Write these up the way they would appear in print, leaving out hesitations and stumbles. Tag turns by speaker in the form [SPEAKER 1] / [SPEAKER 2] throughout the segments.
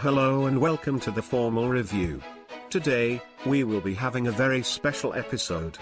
[SPEAKER 1] Hello and welcome to the formal review. Today, we will be having a very special episode.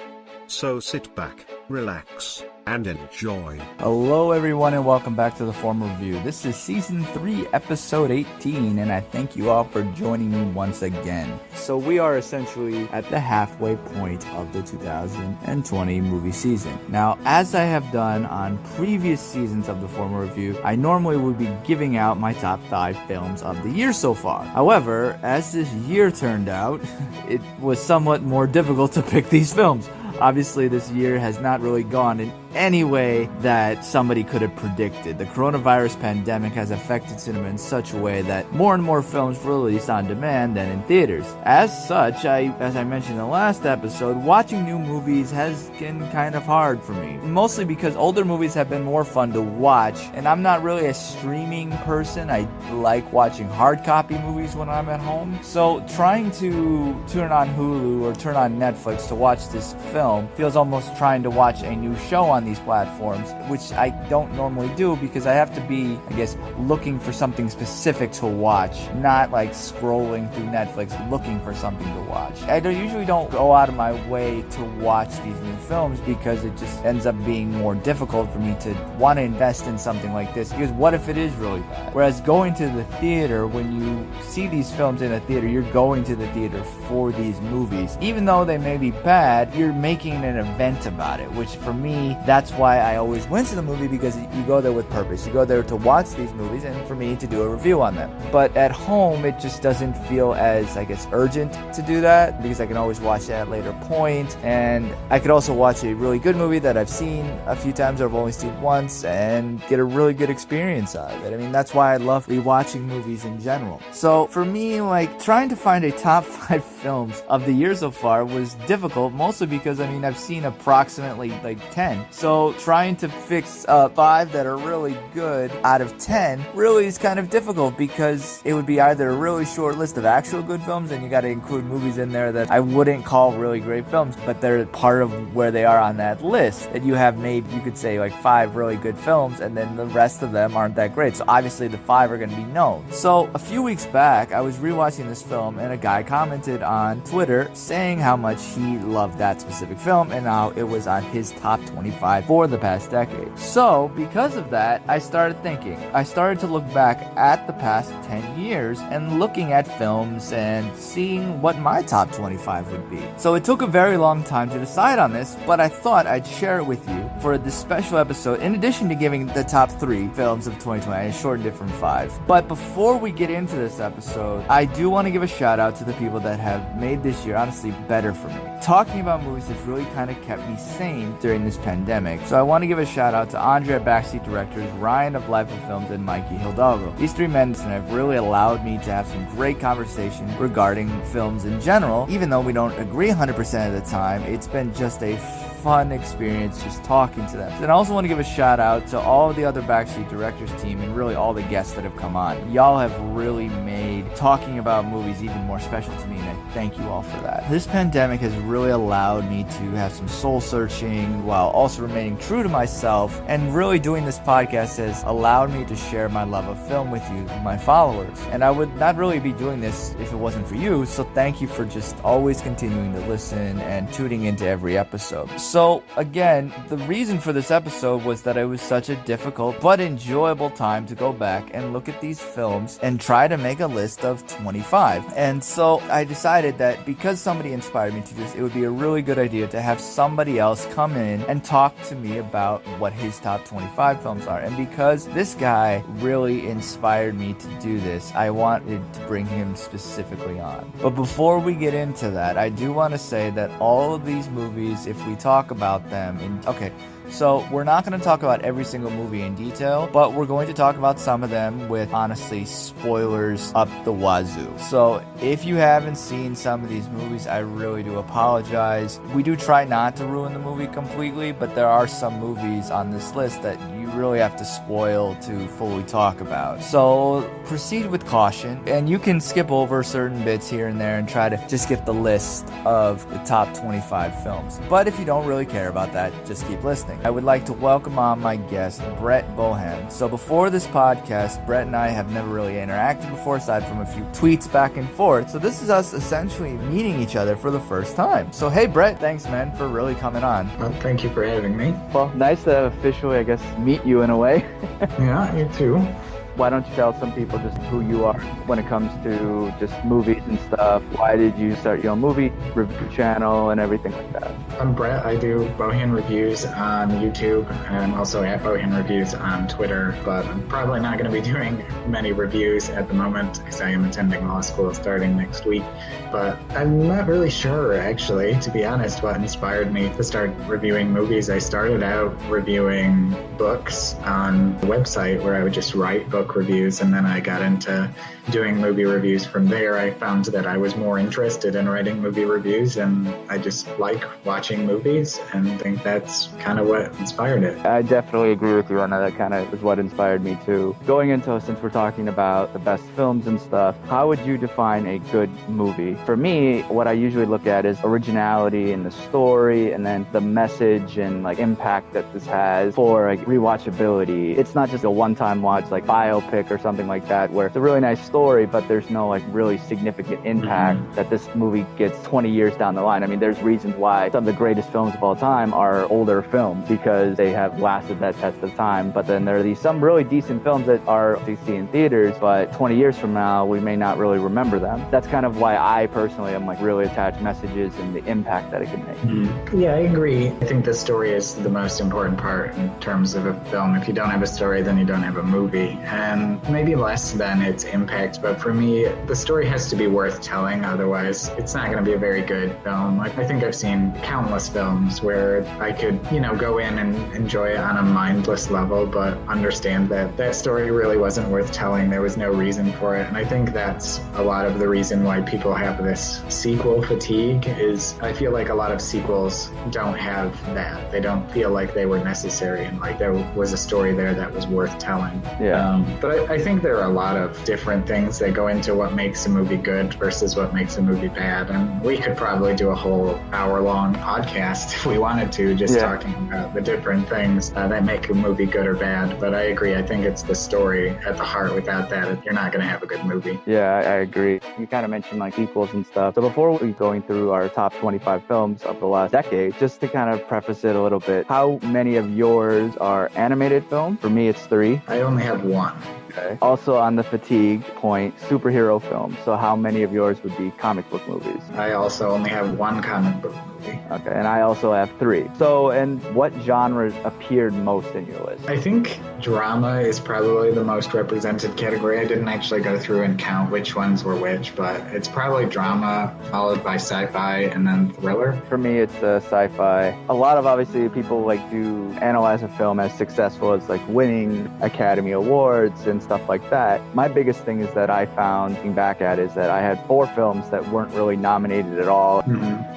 [SPEAKER 1] So sit back, relax, and enjoy.
[SPEAKER 2] Hello everyone and welcome back to the formal review. This is season 3 episode 18 and I thank you all for joining me once again. So we are essentially at the halfway point of the 2020 movie season. Now, as I have done on previous seasons of the formal review, I normally would be giving out my top 5 films of the year so far. However, as this year turned out, it was somewhat more difficult to pick these films. Obviously, this year has not really gone in any way that somebody could have predicted. The coronavirus pandemic has affected cinema in such a way that more and more films were released on demand than in theaters. As such, as I mentioned in the last episode, watching new movies has been kind of hard for me. Mostly because older movies have been more fun to watch, and I'm not really a streaming person. I like watching hard copy movies when I'm at home. So trying to turn on Hulu or turn on Netflix to watch this film feels almost trying to watch a new show on these platforms, which I don't normally do because I have to be, I guess, looking for something specific to watch, not like scrolling through Netflix looking for something to watch. I usually don't go out of my way to watch these new films because it just ends up being more difficult for me to want to invest in something like this, because what if it is really bad? Whereas going to the theater, when you see these films in a theater, you're going to the theater for these movies. Even though they may be bad, you're making an event about it, which for me, that's why I always went to the movie, because you go there with purpose. You go there to watch these movies and for me to do a review on them. But at home, it just doesn't feel as, I guess, urgent to do that, because I can always watch it at a later point, and I could also watch a really good movie that I've seen a few times or I've only seen once and get a really good experience out of it. I mean, that's why I love rewatching movies in general. So for me, like, trying to find a top 5 films of the year so far was difficult, mostly because, I mean, I've seen approximately like 10. So trying to fix 5 that are really good out of 10 really is kind of difficult, because it would be either a really short list of actual good films and you got to include movies in there that I wouldn't call really great films, but they're part of where they are on that list. And you have made, you could say, like 5 really good films, and then the rest of them aren't that great. So obviously the 5 are going to be known. So a few weeks back, I was rewatching this film and a guy commented on Twitter saying how much he loved that specific film and how it was on his top 25 for the past decade. So because of that, I started thinking. I started to look back at the past 10 years and looking at films and seeing what my top 25 would be. So it took a very long time to decide on this, but I thought I'd share it with you for this special episode, in addition to giving the top 3 films of 2020. I shortened it from 5. But before we get into this episode, I do want to give a shout out to the people that have made this year honestly better for me. Talking about movies has really kind of kept me sane during this pandemic. So I want to give a shout out to Andre at Backseat Directors, Ryan of Life of Films, and Mikey Hidalgo. These 3 men have really allowed me to have some great conversation regarding films in general. Even though we don't agree 100% of the time, it's been just a fun experience just talking to them. And I also want to give a shout out to all the other Backseat Directors team and really all the guests that have come on. Y'all have really made talking about movies even more special to me, and I thank you all for that. This pandemic has really allowed me to have some soul searching while also remaining true to myself, and really doing this podcast has allowed me to share my love of film with you, my followers. And I would not really be doing this if it wasn't for you, so thank you for just always continuing to listen and tuning into every episode. So again, the reason for this episode was that it was such a difficult but enjoyable time to go back and look at these films and try to make a list of 25. And so I decided that because somebody inspired me to this, it would be a really good idea to have somebody else come in and talk to me about what his top 25 films are. And because this guy really inspired me to do this, I wanted to bring him specifically on. But before we get into that, I do want to say that all of these movies, if we talk about them so we're not going to talk about every single movie in detail, but we're going to talk about some of them with, honestly, spoilers up the wazoo. So if you haven't seen some of these movies, I really do apologize. We do try not to ruin the movie completely, but there are some movies on this list that you really have to spoil to fully talk about. So proceed with caution, and you can skip over certain bits here and there and try to just get the list of the top 25 films. But if you don't really care about that, just keep listening. I would like to welcome on my guest, Brett Bohan. So before this podcast, Brett and I have never really interacted before, aside from a few tweets back and forth. So this is us essentially meeting each other for the first time. So hey Brett, thanks man for really coming on.
[SPEAKER 3] Well, thank you for having me.
[SPEAKER 2] Well, nice to officially, I guess, meet you in a way.
[SPEAKER 3] Yeah, you too.
[SPEAKER 2] Why don't you tell some people just who you are when it comes to just movies and stuff? Why did you start your own movie review channel and everything like that?
[SPEAKER 3] I'm Brett. I do Bohan reviews on YouTube. I'm also at Bohan reviews on Twitter, but I'm probably not going to be doing many reviews at the moment because I am attending law school starting next week. But I'm not really sure, actually, to be honest, what inspired me to start reviewing movies. I started out reviewing books on a website where I would just write book reviews, and then I got into doing movie reviews from there. I found that I was more interested in writing movie reviews, and I just like watching movies, and I think that's kind of what inspired it.
[SPEAKER 2] I definitely agree with you on that. That kind of is what inspired me too. Going into, since we're talking about the best films and stuff, how would you define a good movie? For me, what I usually look at is originality in the story, and then the message and like impact that this has for like rewatchability. It's not just a one-time watch like biopic or something like that where it's a really nice story, but there's no like really significant impact that this movie gets 20 years down the line. I mean, there's reasons why some of the greatest films of all time are older films because they have lasted that test of time. But then there are some really decent films that are you see in theaters, but 20 years from now, we may not really remember them. That's kind of why I personally am like really attached messages and the impact that it can make.
[SPEAKER 3] Yeah, I agree. I think the story is the most important part in terms of a film. If you don't have a story, then you don't have a movie. And maybe less than its impact, but for me, the story has to be worth telling, otherwise it's not going to be a very good film. Like, I think I've seen countless films where I could, go in and enjoy it on a mindless level, but understand that that story really wasn't worth telling. There was no reason for it, and I think that's a lot of the reason why people have this sequel fatigue is I feel like a lot of sequels don't have that. They don't feel like they were necessary and like there was a story there that was worth telling. But I think there are a lot of different things that go into what makes a movie good versus what makes a movie bad. And we could probably do a whole hour-long podcast if we wanted to, just talking about the different things that make a movie good or bad. But I agree. I think it's the story at the heart. Without that, you're not going to have a good movie.
[SPEAKER 2] Yeah, I agree. You kind of mentioned like sequels and stuff. So before we going through our top 25 films of the last decade, just to kind of preface it a little bit, how many of yours are animated films? For me, it's 3.
[SPEAKER 3] I only have 1.
[SPEAKER 2] Okay. Also on the fatigue point, superhero films. So how many of yours would be comic book movies?
[SPEAKER 3] I also only have 1 comic book movie.
[SPEAKER 2] Okay, and I also have 3. So, and what genres appeared most in your list?
[SPEAKER 3] I think drama is probably the most represented category. I didn't actually go through and count which ones were which, but it's probably drama, followed by sci-fi, and then thriller.
[SPEAKER 2] For me, it's sci-fi. A lot of, obviously, people like to analyze a film as successful as like winning Academy Awards and stuff like that. My biggest thing is that I found, looking back at, is that I had 4 films that weren't really nominated at all.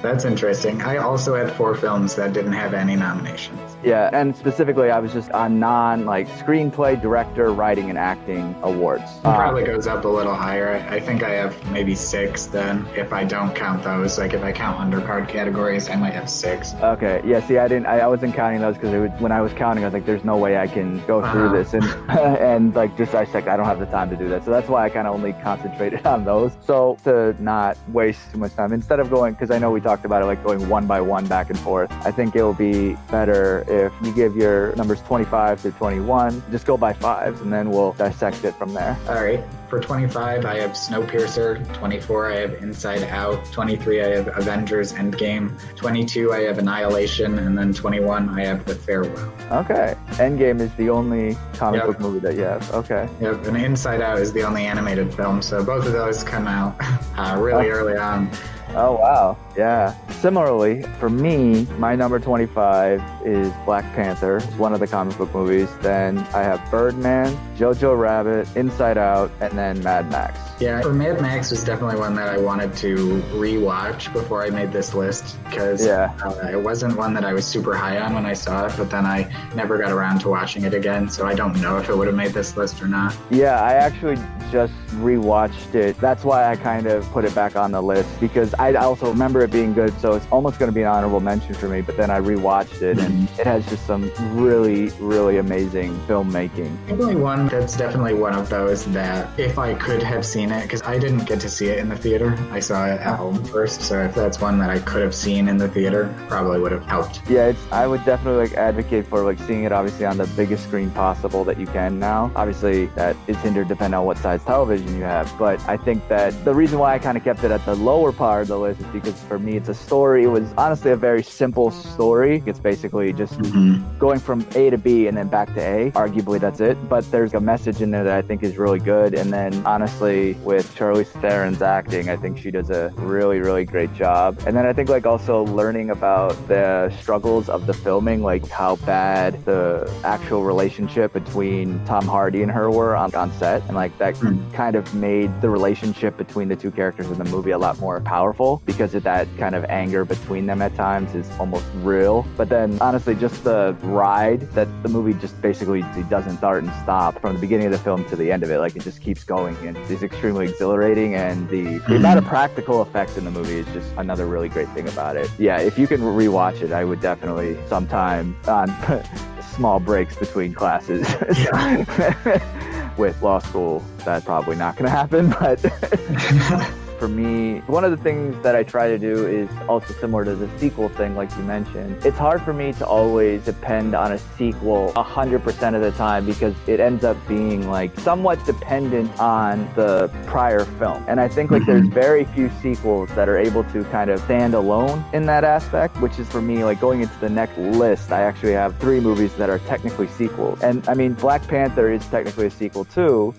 [SPEAKER 3] That's interesting. I also had 4 films that didn't have any nominations.
[SPEAKER 2] Yeah, and specifically, I was just on screenplay, director, writing, and acting awards.
[SPEAKER 3] It probably goes up a little higher. I think I have maybe 6 then, if I don't count those. Like if I count undercard categories, I might have 6.
[SPEAKER 2] Okay, yeah, see, I wasn't counting those because when I was counting, I was like, there's no way I can go through this and like just dissect. I don't have the time to do that. So that's why I kind of only concentrated on those. So to not waste too much time, instead of going, because I know we talked about it, like going one by one back and forth, I think it will be better if you give your numbers 25 to 21, just go by 5s, and then we'll dissect it from there.
[SPEAKER 3] All right. For 25, I have Snowpiercer. 24, I have Inside Out. 23, I have Avengers Endgame. 22, I have Annihilation. And then 21, I have The Farewell.
[SPEAKER 2] Okay. Endgame is the only comic book movie that you have. Okay.
[SPEAKER 3] Yep, and Inside Out is the only animated film. So both of those come out really early on.
[SPEAKER 2] Oh, wow. Yeah. Similarly, for me, my number 25 is Black Panther. It's one of the comic book movies. Then I have Birdman, Jojo Rabbit, Inside Out, and then Mad Max.
[SPEAKER 3] Yeah, for Mad Max was definitely one that I wanted to rewatch before I made this list because it wasn't one that I was super high on when I saw it, but then I never got around to watching it again, so I don't know if it would have made this list or not.
[SPEAKER 2] Yeah, I actually just rewatched it. That's why I kind of put it back on the list, because I also remember it being good, so it's almost going to be an honorable mention for me, but then I rewatched it and it has just some really, really amazing filmmaking.
[SPEAKER 3] Definitely one that's definitely one of those that if I could have seen it, because I didn't get to see it in the theater, I saw it at home first, so if that's one that I could have seen in the theater, probably would have helped.
[SPEAKER 2] Yeah, I would definitely advocate for seeing it obviously on the biggest screen possible that you can now. Obviously that is hindered depending on what size television you have, but I think that the reason why I kind of kept it at the lower part of the list is because for me it's a story. It was honestly a very simple story. It's basically just going from A to B and then back to A. Arguably that's it, but there's a message in there that I think is really good. And then honestly with Charlize Theron's acting, I think she does a really, really great job. And then I think also learning about the struggles of the filming, how bad the actual relationship between Tom Hardy and her were on set, and that kind of made the relationship between the two characters in the movie a lot more powerful because of that kind of anger between them at times is almost real. But then honestly just the ride that the movie just basically doesn't start and stop from the beginning of the film to the end of it, it just keeps going, and it's extremely exhilarating, and the amount of practical effects in the movie is just another really great thing about it. Yeah, if you can rewatch it, I would definitely sometime on small breaks between classes. With law school, that's probably not going to happen, but for me, one of the things that I try to do is also similar to the sequel thing, like you mentioned. It's hard for me to always depend on a sequel 100% of the time because it ends up being somewhat dependent on the prior film. And I think there's very few sequels that are able to kind of stand alone in that aspect, which is for me, going into the next list, I actually have 3 movies that are technically sequels. And I mean, Black Panther is technically a sequel too,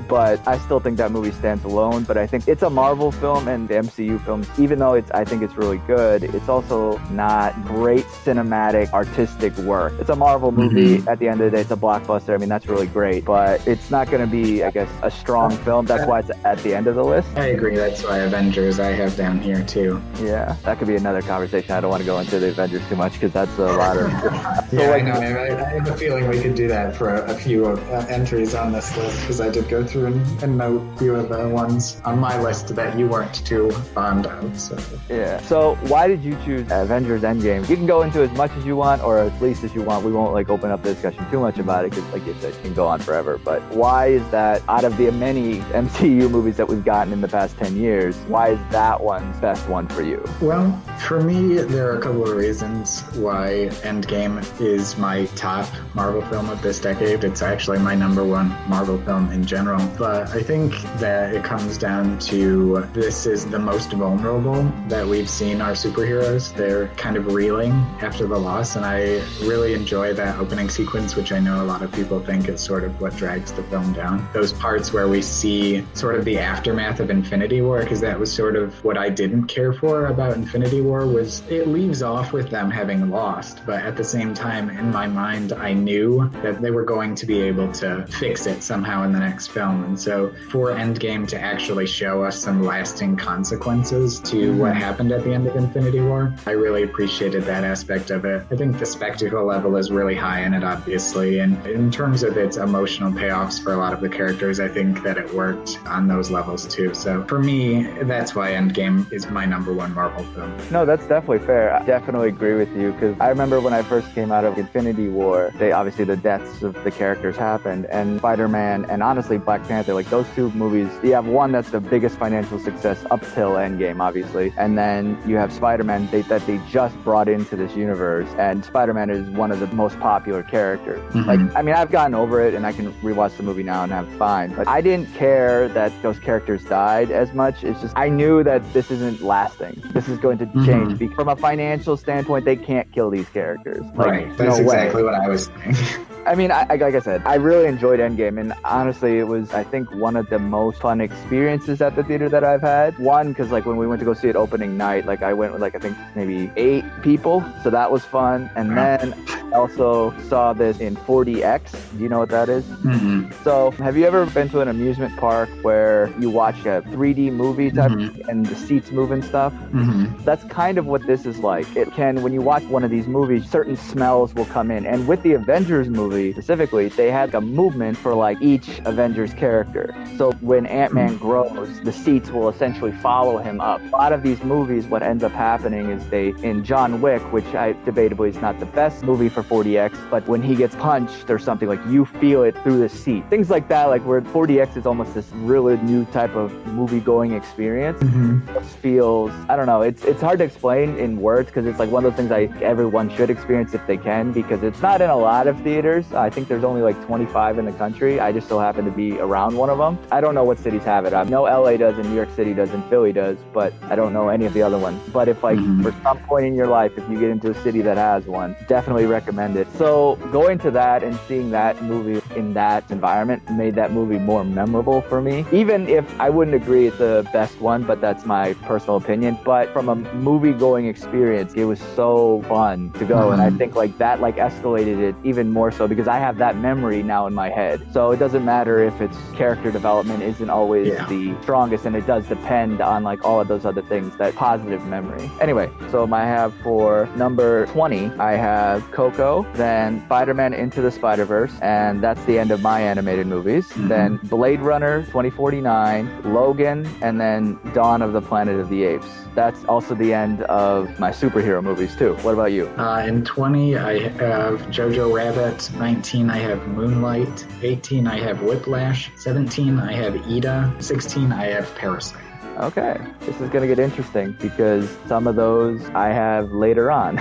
[SPEAKER 2] but I still think that movie stands alone. But I think it's a Marvel film and the MCU films, even though I think it's really good, it's also not great cinematic artistic work. It's a Marvel movie. At the end of the day, it's a blockbuster. I mean, that's really great, but it's not going to be, I guess, a strong film. That's why it's at the end of the list.
[SPEAKER 3] I agree. That's why Avengers I have down here too.
[SPEAKER 2] Yeah, that could be another conversation. I don't want to go into the Avengers too much because that's a lot of
[SPEAKER 3] I know. I have a feeling we could do that for a few entries on this list, because I did go through and note a few of the ones on my list that you weren't too fond of.
[SPEAKER 2] So why did you choose Avengers Endgame? You can go into as much as you want or as least as you want. We won't open up the discussion too much about it because like you said, it can go on forever. But why is that, out of the many MCU movies that we've gotten in the past 10 years, why is that one the best one for you?
[SPEAKER 3] Well, for me, there are a couple of reasons why Endgame is my top Marvel film of this decade. It's actually my number 1 Marvel film in general. But I think that it comes down to this is the most vulnerable that we've seen our superheroes. They're kind of reeling after the loss, and I really enjoy that opening sequence, which I know a lot of people think is sort of what drags the film down. Those parts where we see sort of the aftermath of Infinity War, because that was sort of what I didn't care for about Infinity War, was it leaves off with them having lost, but at the same time, in my mind, I knew that they were going to be able to fix it somehow in the next film. And so for Endgame to actually show us some lasting consequences to what happened at the end of Infinity War, I really appreciated that aspect of it. I think the spectacle level is really high in it, obviously, and in terms of its emotional payoffs for a lot of the characters, I think that it worked on those levels too. So for me, that's why Endgame is my number 1 Marvel film.
[SPEAKER 2] No, that's definitely fair. I definitely agree with you, because I remember when I first came out of Infinity War, obviously the deaths of the characters happened, and Spider-Man and honestly Black Panther, those 2 movies, you have one that's the biggest financial success up till Endgame, obviously, and then you have Spider-Man that they just brought into this universe, and Spider-Man is one of the most popular characters. I mean, I've gotten over it and I can rewatch the movie now and have fine, but I didn't care that those characters died as much. It's just I knew that this isn't lasting. This is going to change. Because from a financial standpoint, they can't kill these characters.
[SPEAKER 3] Right. That's exactly what I was saying.
[SPEAKER 2] I mean, like I said, I really enjoyed Endgame, and honestly, it was, I think, one of the most fun experiences at the theater that I've had. One, because when we went to go see it opening night, I went with I think maybe 8 people, so that was fun. And then also saw this in 4DX. Do you know what that is?
[SPEAKER 3] Mm-hmm.
[SPEAKER 2] So have you ever been to an amusement park where you watch a 3D movie type and the seats move and stuff?
[SPEAKER 3] Mm-hmm.
[SPEAKER 2] That's kind of what this is like. It can, when you watch one of these movies, certain smells will come in. And with the Avengers movie specifically, they had a movement for like each Avengers character. So when Ant-Man grows, the seats will essentially follow him up. A lot of these movies, what ends up happening is in John Wick, which I debatably is not the best movie for 4DX, but when he gets punched or something, like you feel it through the seat. Things like that, like where 4DX is almost this really new type of movie-going experience. It feels, I don't know, it's hard to explain in words because it's like one of those things everyone should experience if they can, because it's not in a lot of theaters. I think there's only like 25 in the country. I just so happen to be around one of them. I don't know what cities have it. I know LA does and New York City does and Philly does, but I don't know any of the other ones. But if like for some point in your life, if you get into a city that has one, definitely recommend it. So going to that and seeing that movie in that environment made that movie more memorable for me. Even if I wouldn't agree it's the best one, but that's my personal opinion. But from a movie going experience, it was so fun to go. And I think like that like escalated it even more so because I have that memory now in my head. So it doesn't matter if it's character development isn't always the strongest, and it does depend on like all of those other things, that positive memory. Anyway, so I have for number 20, I have Coco, then Spider-Man Into the Spider-Verse, and that's the end of my animated movies. Then Blade Runner 2049, Logan, and then Dawn of the Planet of the Apes. That's also the end of my superhero movies too. What about you?
[SPEAKER 3] In 20, I have Jojo Rabbit. 19, I have Moonlight. 18, I have Whiplash. 17, I have Ida. 16, I have Parasite.
[SPEAKER 2] Okay, this is going to get interesting because some of those I have later on.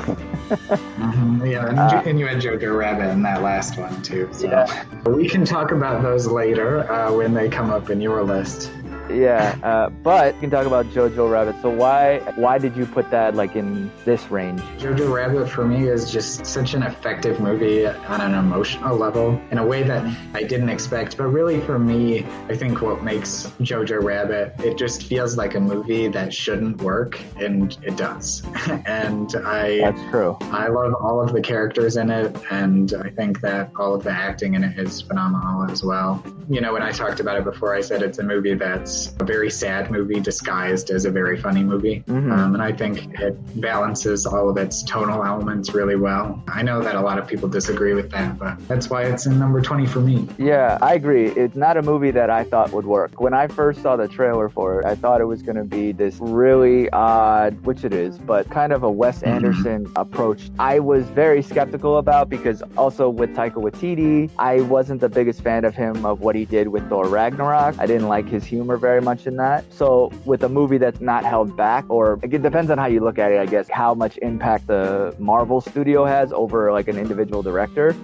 [SPEAKER 3] Yeah, and you had Jojo Rabbit in that last one too. So we can talk about those later when they come up in your list.
[SPEAKER 2] Yeah, but we can talk about Jojo Rabbit. So why did you put that like in this range?
[SPEAKER 3] Jojo Rabbit for me is just such an effective movie on an emotional level in a way that I didn't expect. But really for me, I think what makes Jojo Rabbit, it just feels like a movie that shouldn't work, and it does. And that's true. I love all of the characters in it, and I think that all of the acting in it is phenomenal as well. You know, when I talked about it before, I said it's a movie that's a very sad movie disguised as a very funny movie. And I think it balances all of its tonal elements really well. I know that a lot of people disagree with that, but that's why it's in number 20 for me.
[SPEAKER 2] Yeah, I agree. It's not a movie that I thought would work. When I first saw the trailer for it, I thought it was going to be this really odd, which it is, but kind of a Wes Anderson approach. I was very skeptical about because also with Taika Waititi, I wasn't the biggest fan of him, of what he did with Thor Ragnarok. I didn't like his humor very much in that. So with a movie that's not held back, or it depends on how you look at it, I guess, how much impact the Marvel studio has over like an individual director.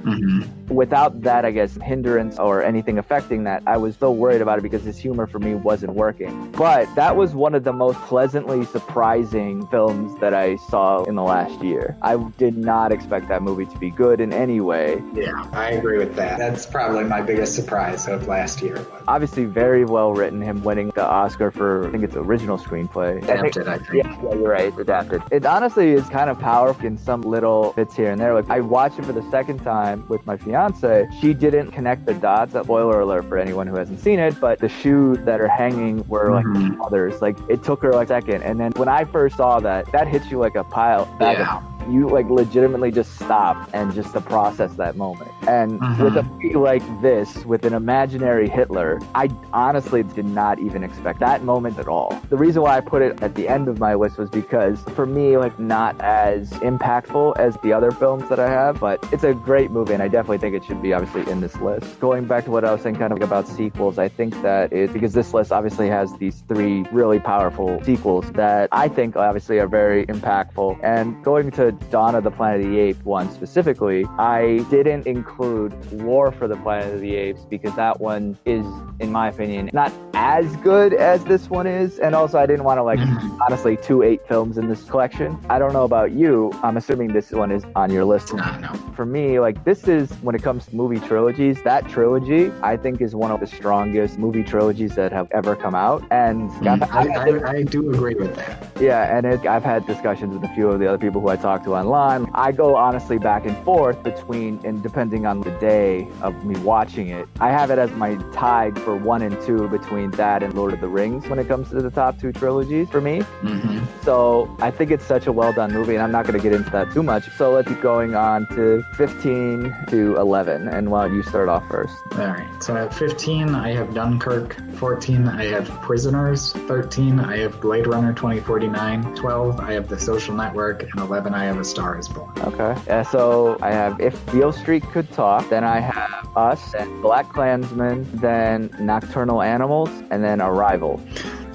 [SPEAKER 2] Without that, I guess, hindrance or anything affecting that, I was so worried about it because his humor for me wasn't working. But that was one of the most pleasantly surprising films that I saw in the last year. I did not expect that movie to be good in any way.
[SPEAKER 3] Yeah, I agree with that. That's probably my biggest surprise of last year.
[SPEAKER 2] Obviously very well written, him winning the Oscar for, I think it's original screenplay.
[SPEAKER 3] Adapted, I think.
[SPEAKER 2] Yeah, you're right, it's adapted. It honestly is kind of powerful in some little bits here and there. Like I watched it for the second time with my fiance. She didn't connect the dots. Spoiler alert for anyone who hasn't seen it, but the shoes that are hanging were like others. Like it took her like a second. And then when I first saw that hits you like a pile. You like legitimately just stop and just to process that moment. And with a movie like this, with an imaginary Hitler, I honestly did not even expect that moment at all. The reason why I put it at the end of my list was because for me, like not as impactful as the other films that I have, but it's a great movie and I definitely think it should be obviously in this list. Going back to what I was saying kind of about sequels, I think that it's because this list obviously has these three really powerful sequels that I think obviously are very impactful. And going to Dawn of the Planet of the Apes one specifically, I didn't include War for the Planet of the Apes because that one is, in my opinion, not as good as this one is. And also I didn't want to like, honestly, 8 films in this collection. I don't know about you. I'm assuming this one is on your list.
[SPEAKER 3] No.
[SPEAKER 2] For me, like this is, when it comes to movie trilogies, that trilogy I think is one of the strongest movie trilogies that have ever come out. And
[SPEAKER 3] I do agree with that.
[SPEAKER 2] Yeah, and I've had discussions with a few of the other people who I talk talk to online. I go honestly back and forth between, and depending on the day of me watching it, I have it as my tied for 1 and 2 between that and Lord of the Rings when it comes to the top 2 trilogies for me. So I think it's such a well done movie, and I'm not going to get into that too much. So let's keep going on to 15 to 11, and why don't you start off first?
[SPEAKER 3] All right. So at 15, I have Dunkirk. 14, I have Prisoners. 13, I have Blade Runner 2049. 12, I have The Social Network. And 11, I have A Star is Born.
[SPEAKER 2] Okay. Yeah, so I have If Beale Street Could Talk, then I have Us, and Black Klansman, then Nocturnal Animals, and then Arrival.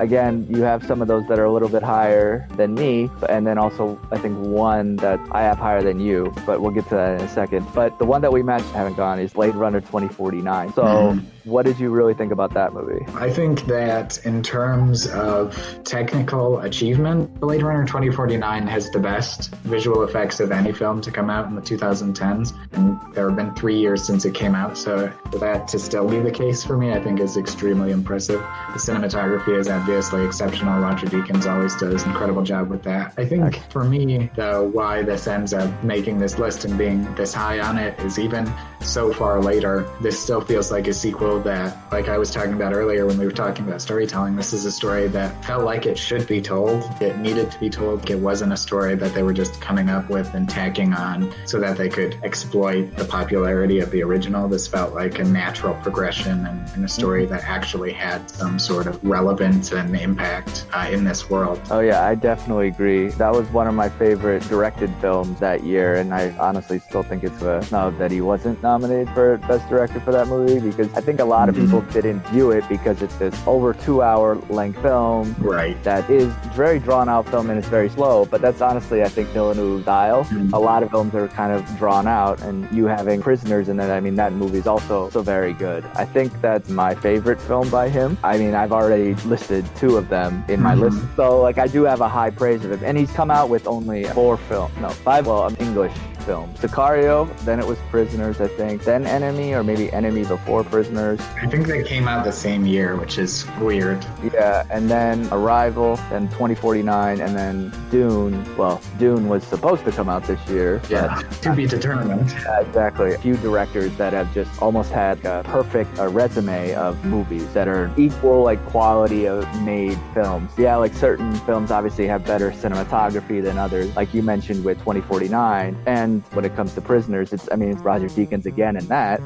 [SPEAKER 2] Again, you have some of those that are a little bit higher than me, and then also I think one that I have higher than you, but we'll get to that in a second. But the one that we mentioned haven't gone is Blade Runner 2049. So what did you really think about that movie?
[SPEAKER 3] I think that in terms of technical achievement, Blade Runner 2049 has the best visual effects of any film to come out in the 2010s. And there have been 3 years since it came out, so for that to still be the case for me, I think is extremely impressive. The cinematography is obviously exceptional. Roger Deakins always does an incredible job with that. I think for me, though, why this ends up making this list and being this high on it is even so far later, this still feels like a sequel that, like I was talking about earlier when we were talking about storytelling, this is a story that felt like it should be told. It needed to be told. It wasn't a story that they were just coming up with and tacking on so that they could exploit the popularity of the original. This felt like a natural progression and a story that actually had some sort of relevance and impact in this world.
[SPEAKER 2] Oh yeah, I definitely agree. That was one of my favorite directed films that year, and I honestly still think it's a snub that he wasn't nominated for Best Director for that movie, because I think a lot of people didn't view it because it's this over 2-hour length film.
[SPEAKER 3] Right.
[SPEAKER 2] That is very drawn out film, and it's very slow, but that's honestly, I think, Villeneuve's style. A lot of films are kind of drawn out, and you having Prisoners in that, I mean, that movie is also so very good. I think that's my favorite film by him. I mean, I've already listed 2 of them in my list, so like I do have a high praise of him, and he's come out with only 5 English films. Sicario, then it was Prisoners, I think, then Enemy, or maybe Enemy before Prisoners.
[SPEAKER 3] I think they came out the same year, which is weird.
[SPEAKER 2] Yeah, and then Arrival, then 2049, and then Dune. Well, Dune was supposed to come out this year.
[SPEAKER 3] Yeah, to be determined.
[SPEAKER 2] Yeah, exactly. A few directors that have just almost had a perfect resume of movies that are equal, like, quality of made films. Yeah, like certain films obviously have better cinematography than others, like you mentioned with 2049. And when it comes to Prisoners, it's Roger Deakins again in that.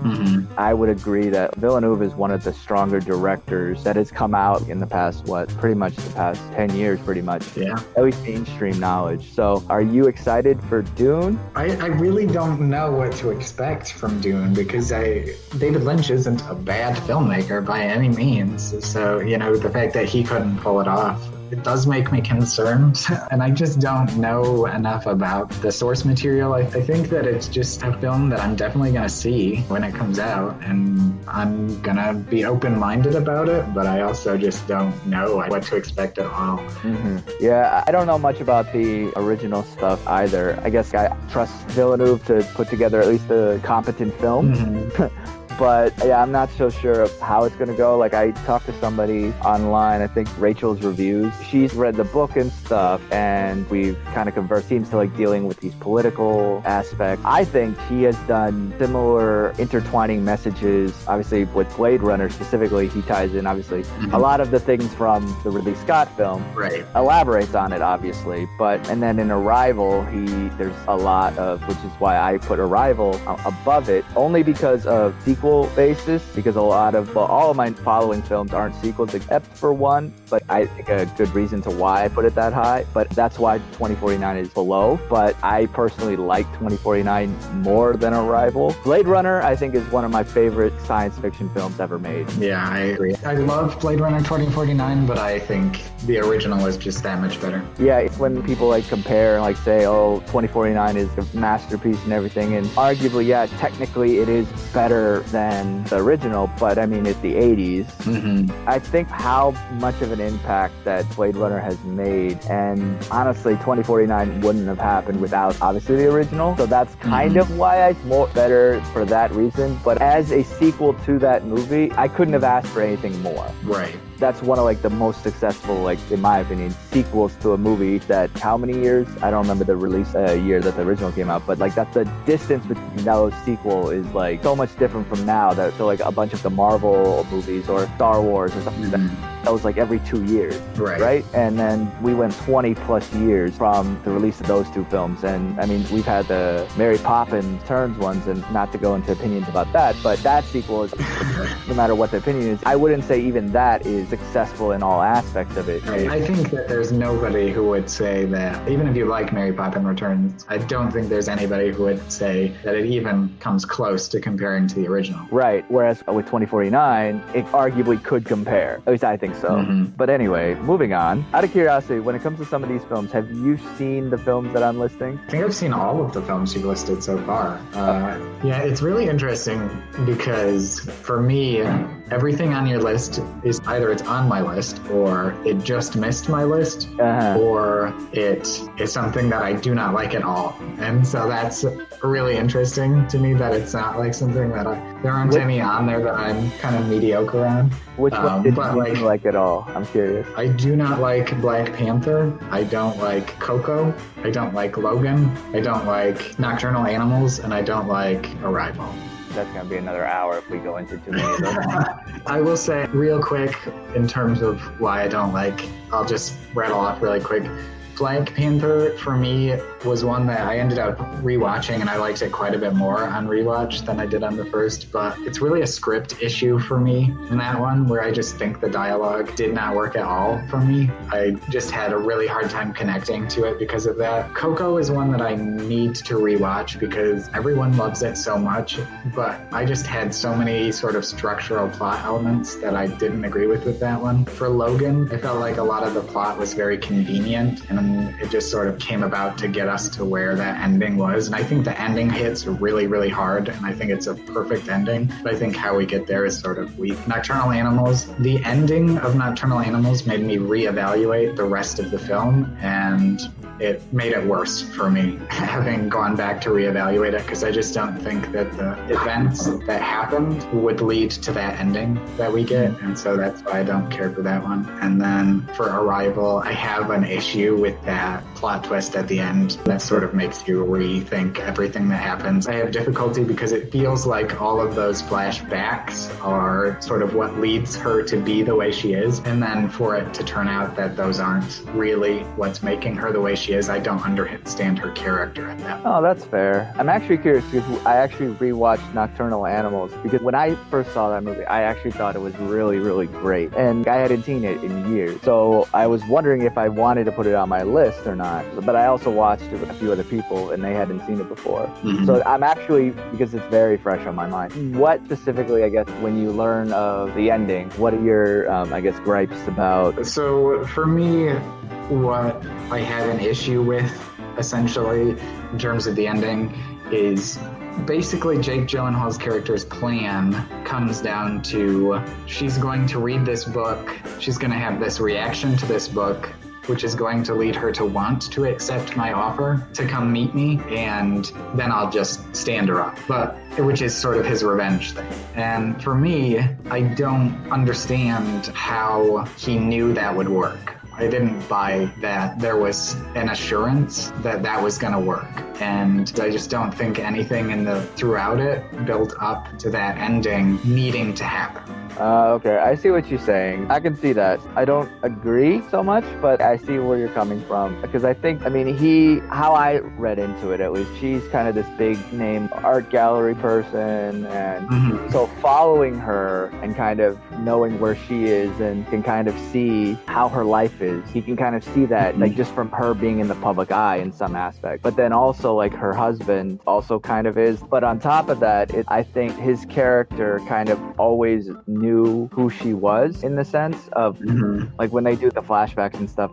[SPEAKER 2] I would agree that Villeneuve is one of the stronger directors that has come out in the past, pretty much the past 10 years, pretty much.
[SPEAKER 3] Yeah.
[SPEAKER 2] At least mainstream knowledge. So are you excited for Dune?
[SPEAKER 3] I really don't know what to expect from Dune, because David Lynch isn't a bad filmmaker by any means. So, the fact that he couldn't pull it off, it does make me concerned, and I just don't know enough about the source material. I think that it's just a film that I'm definitely going to see when it comes out, and I'm going to be open-minded about it, but I also just don't know what to expect at all.
[SPEAKER 2] Yeah, I don't know much about the original stuff either. I guess I trust Villeneuve to put together at least a competent film. But yeah, I'm not so sure of how it's going to go. Like, I talked to somebody online, I think Rachel's Reviews. She's read the book and stuff, and we've kind of conversed. Seems to like dealing with these political aspects. I think he has done similar intertwining messages. Obviously, with Blade Runner specifically, he ties in, obviously, a lot of the things from the Ridley Scott film.
[SPEAKER 3] Right.
[SPEAKER 2] Elaborates on it, obviously. And then in Arrival, there's a lot of, which is why I put Arrival above it, only because of sequel basis, because all of my following films aren't sequels except for one, but I think a good reason to why I put it that high, but that's why 2049 is below. But I personally like 2049 more than Arrival. Blade Runner, I think, is one of my favorite science fiction films ever made.
[SPEAKER 3] Yeah, I agree. I love Blade Runner 2049, but I think the original is just that much better.
[SPEAKER 2] Yeah, it's when people like compare and like say, oh, 2049 is a masterpiece and everything, and arguably, yeah, technically it is better than the original, but I mean, it's the 80s. I think how much of an impact that Blade Runner has made, and honestly 2049 wouldn't have happened without obviously the original, so that's kind of why it's more better for that reason. But as a sequel to that movie, I couldn't have asked for anything more.
[SPEAKER 3] Right.
[SPEAKER 2] that's one of like the most successful, like in my opinion, sequels to a movie that how many years? I don't remember the release year that the original came out, but like that's the distance between those sequel is like so much different from now. That so like a bunch of the Marvel movies or Star Wars or something that was like every 2 years, right? And then we went 20 plus years from the release of those two films. And I mean, we've had the Mary Poppins Returns ones, and not to go into opinions about that, but that sequel is, no matter what the opinion is, I wouldn't say even that is successful in all aspects of it.
[SPEAKER 3] I think that there's nobody who would say that, even if you like Mary Poppins Returns, I don't think there's anybody who would say that it even comes close to comparing to the original.
[SPEAKER 2] Right, whereas with 2049, it arguably could compare. At least I think so. But anyway, moving on. Out of curiosity, when it comes to some of these films, have you seen the films that I'm listing?
[SPEAKER 3] I think I've seen all of the films you've listed so far. Yeah, it's really interesting because for me, everything on your list is either it's on my list or it just missed my list or it is something that I do not like at all. And so that's really interesting to me that it's not like something that there aren't any on there that I'm kind of mediocre on.
[SPEAKER 2] Which one did you like at all? I'm curious.
[SPEAKER 3] I do not like Black Panther. I don't like Coco. I don't like Logan. I don't like Nocturnal Animals, and I don't like Arrival.
[SPEAKER 2] That's going to be another hour if we go into too many of those.
[SPEAKER 3] I will say real quick, in terms of why I don't like, I'll just rattle off really quick. Black Panther, for me, was one that I ended up rewatching, and I liked it quite a bit more on rewatch than I did on the first, but it's really a script issue for me in that one, where I just think the dialogue did not work at all for me. I just had a really hard time connecting to it because of that. Coco is one that I need to rewatch because everyone loves it so much, but I just had so many sort of structural plot elements that I didn't agree with that one. For Logan, I felt like a lot of the plot was very convenient, and it just sort of came about to get us to where that ending was. And I think the ending hits really, really hard, and I think it's a perfect ending. But I think how we get there is sort of weak. Nocturnal Animals, the ending of Nocturnal Animals made me reevaluate the rest of the film, and it made it worse for me, having gone back to reevaluate it, because I just don't think that the events that happened would lead to that ending that we get, and so that's why I don't care for that one. And then for Arrival, I have an issue with that plot twist at the end that sort of makes you rethink everything that happens. I have difficulty because it feels like all of those flashbacks are sort of what leads her to be the way she is, and then for it to turn out that those aren't really what's making her the way she is, I don't understand her character in that.
[SPEAKER 2] Oh, that's fair. I'm actually curious because I actually rewatched Nocturnal Animals because when I first saw that movie, I actually thought it was really, really great, and I hadn't seen it in years. So I was wondering if I wanted to put it on my list or not, but I also watched it with a few other people and they hadn't seen it before. So I'm actually, because it's very fresh on my mind, what specifically, I guess, when you learn of the ending, what are your, I guess, gripes about?
[SPEAKER 3] So for me, what I have an issue with, essentially, in terms of the ending, is basically Jake Gyllenhaal's character's plan comes down to she's going to read this book, she's going to have this reaction to this book, which is going to lead her to want to accept my offer to come meet me, and then I'll just stand her up. But which is sort of his revenge thing. And for me, I don't understand how he knew that would work. I didn't buy that there was an assurance that that was going to work. And I just don't think anything throughout it built up to that ending needing to happen.
[SPEAKER 2] Okay, I see what you're saying. I can see that. I don't agree so much, but I see where you're coming from. Because I think, how I read into it at least, she's kind of this big name art gallery person. And so following her and kind of knowing where she is and can kind of see how her life is, he can kind of see that, like just from her being in the public eye in some aspect. But then also like her husband also kind of is. But on top of that, I think his character kind of always knew who she was, in the sense of like when they do the flashbacks and stuff,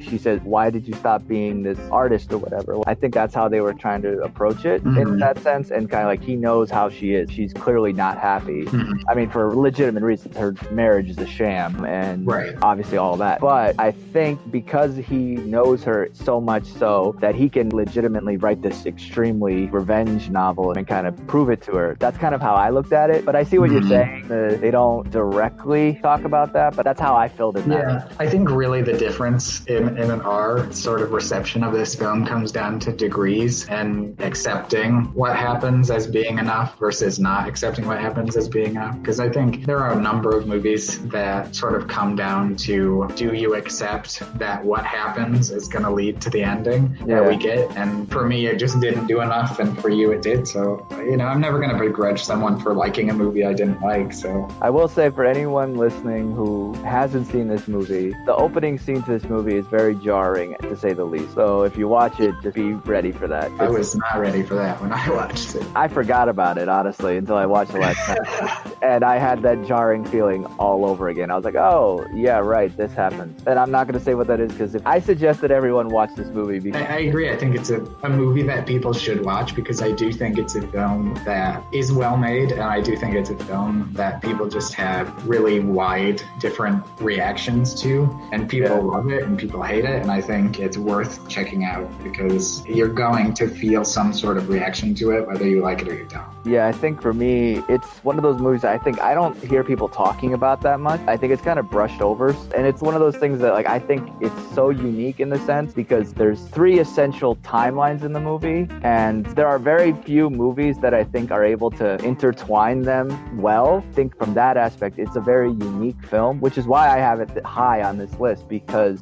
[SPEAKER 2] she says, why did you stop being this artist or whatever? I think that's how they were trying to approach it in that sense, and kind of like he knows how she is. She's clearly not happy. I mean, for legitimate reasons, her marriage is a sham and obviously all that. But I think because he knows her so much so that he can legitimately write this extremely revenge novel and kind of prove it to her. That's kind of how I looked at it. But I see what you're saying. they don't directly talk about that, but that's how I felt in that.
[SPEAKER 3] Yeah, I think really the difference in our sort of reception of this film comes down to degrees and accepting what happens as being enough versus not accepting what happens as being enough. Because I think there are a number of movies that sort of come down to, do you accept that what happens is going to lead to the ending that we get? And for me, it just didn't do enough, and for you, it did. So, I'm never going to begrudge someone for liking a movie I didn't like. So
[SPEAKER 2] I will say, for anyone listening who hasn't seen this movie, the opening scene to this movie is very jarring, to say the least. So if you watch it, just be ready for that.
[SPEAKER 3] I was not ready for that when I watched it.
[SPEAKER 2] I forgot about it, honestly, until I watched it last time. And I had that jarring feeling all over again. I was like, oh, yeah, right, this happened. And I'm not going to say what that is, because if I suggested everyone watch this movie. Because
[SPEAKER 3] I agree. I think it's a movie that people should watch, because I do think it's a film that is well made, and I do think it's a film that people just have really wide different reactions to, and people love it and people hate it, and I think it's worth checking out, because you're going to feel some sort of reaction to it, whether you like it or you don't.
[SPEAKER 2] Yeah, I think for me, it's one of those movies that I don't hear people talking about that much. I think it's kind of brushed over, and it's one of those things that I think it's so unique in the sense because there's 3 essential timelines in the movie, and there are very few movies that I think are able to intertwine them well. I think from that aspect, it's a very unique film, which is why I have it high on this list, because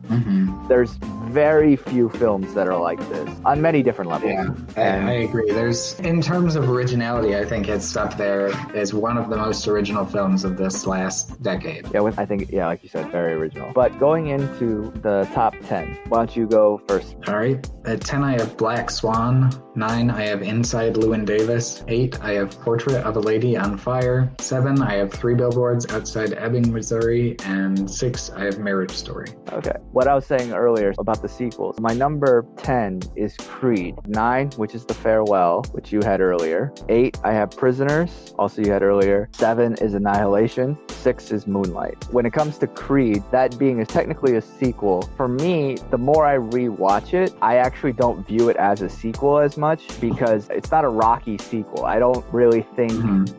[SPEAKER 2] there's very few films that are like this on many different levels.
[SPEAKER 3] Yeah, I agree. In terms of originality, I think it's up there as one of the most original films of this last decade.
[SPEAKER 2] Yeah, I think, like you said, very original. But going into the top 10, why don't you go first?
[SPEAKER 3] All right. At 10, I have Black Swan. 9, I have Inside Llewyn Davis. 8, I have Portrait of a Lady on Fire. 7, I have 3 Billboards Outside Ebbing, Missouri. And 6, I have Marriage Story.
[SPEAKER 2] Okay. What I was saying earlier about the sequels, my number 10 is Creed. 9, which is The Farewell, which you had earlier. 8, I have Prisoners, also you had earlier. 7 is Annihilation. 6 is Moonlight. When it comes to Creed, that being technically a sequel, for me, the more I rewatch it, I actually don't view it as a sequel as much, because it's not a Rocky sequel. I don't really think